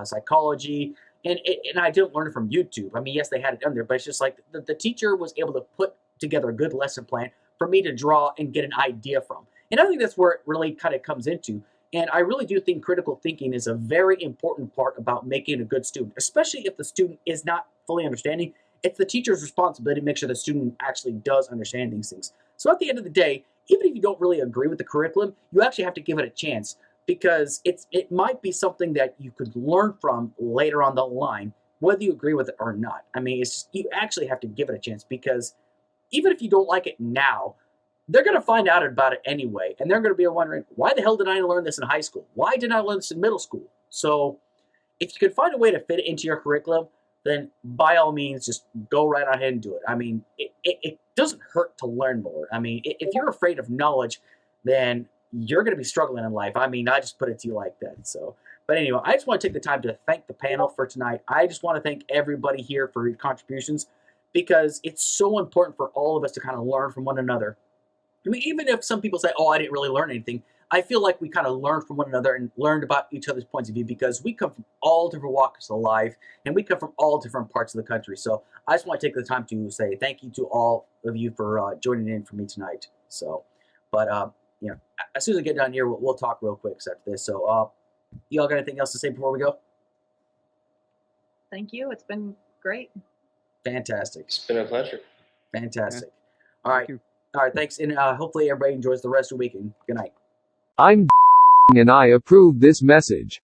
psychology, and I didn't learn it from YouTube. I mean, yes, they had it on there, but it's just like the teacher was able to put together a good lesson plan for me to draw and get an idea from. And I think that's where it really kind of comes into. And I really do think critical thinking is a very important part about making a good student, especially if the student is not fully understanding. It's the teacher's responsibility to make sure the student actually does understand these things. So at the end of the day, even if you don't really agree with the curriculum, you actually have to give it a chance because it might be something that you could learn from later on the line, whether you agree with it or not. I mean, you actually have to give it a chance because even if you don't like it now, they're going to find out about it anyway, and they're going to be wondering, why the hell did I learn this in high school? Why didn't I learn this in middle school? So if you can find a way to fit it into your curriculum, then by all means, just go right ahead and do it. I mean, it doesn't hurt to learn more. I mean, if you're afraid of knowledge, then you're going to be struggling in life. I mean, I just put it to you like that. So, but anyway, I just want to take the time to thank the panel for tonight. I just want to thank everybody here for your contributions because it's so important for all of us to kind of learn from one another. I mean, even if some people say, oh, I didn't really learn anything, I feel like we kind of learned from one another and learned about each other's points of view because we come from all different walks of life and we come from all different parts of the country. So I just want to take the time to say thank you to all of you for joining in for me tonight. So, but you know, as soon as I get down here, we'll talk real quick after this. So, you all got anything else to say before we go? Thank you. It's been great. Fantastic. It's been a pleasure. Fantastic. Yeah. All Thank right. you. All right. Thanks. And hopefully everybody enjoys the rest of the weekend. Good night. I'm and I approve this message.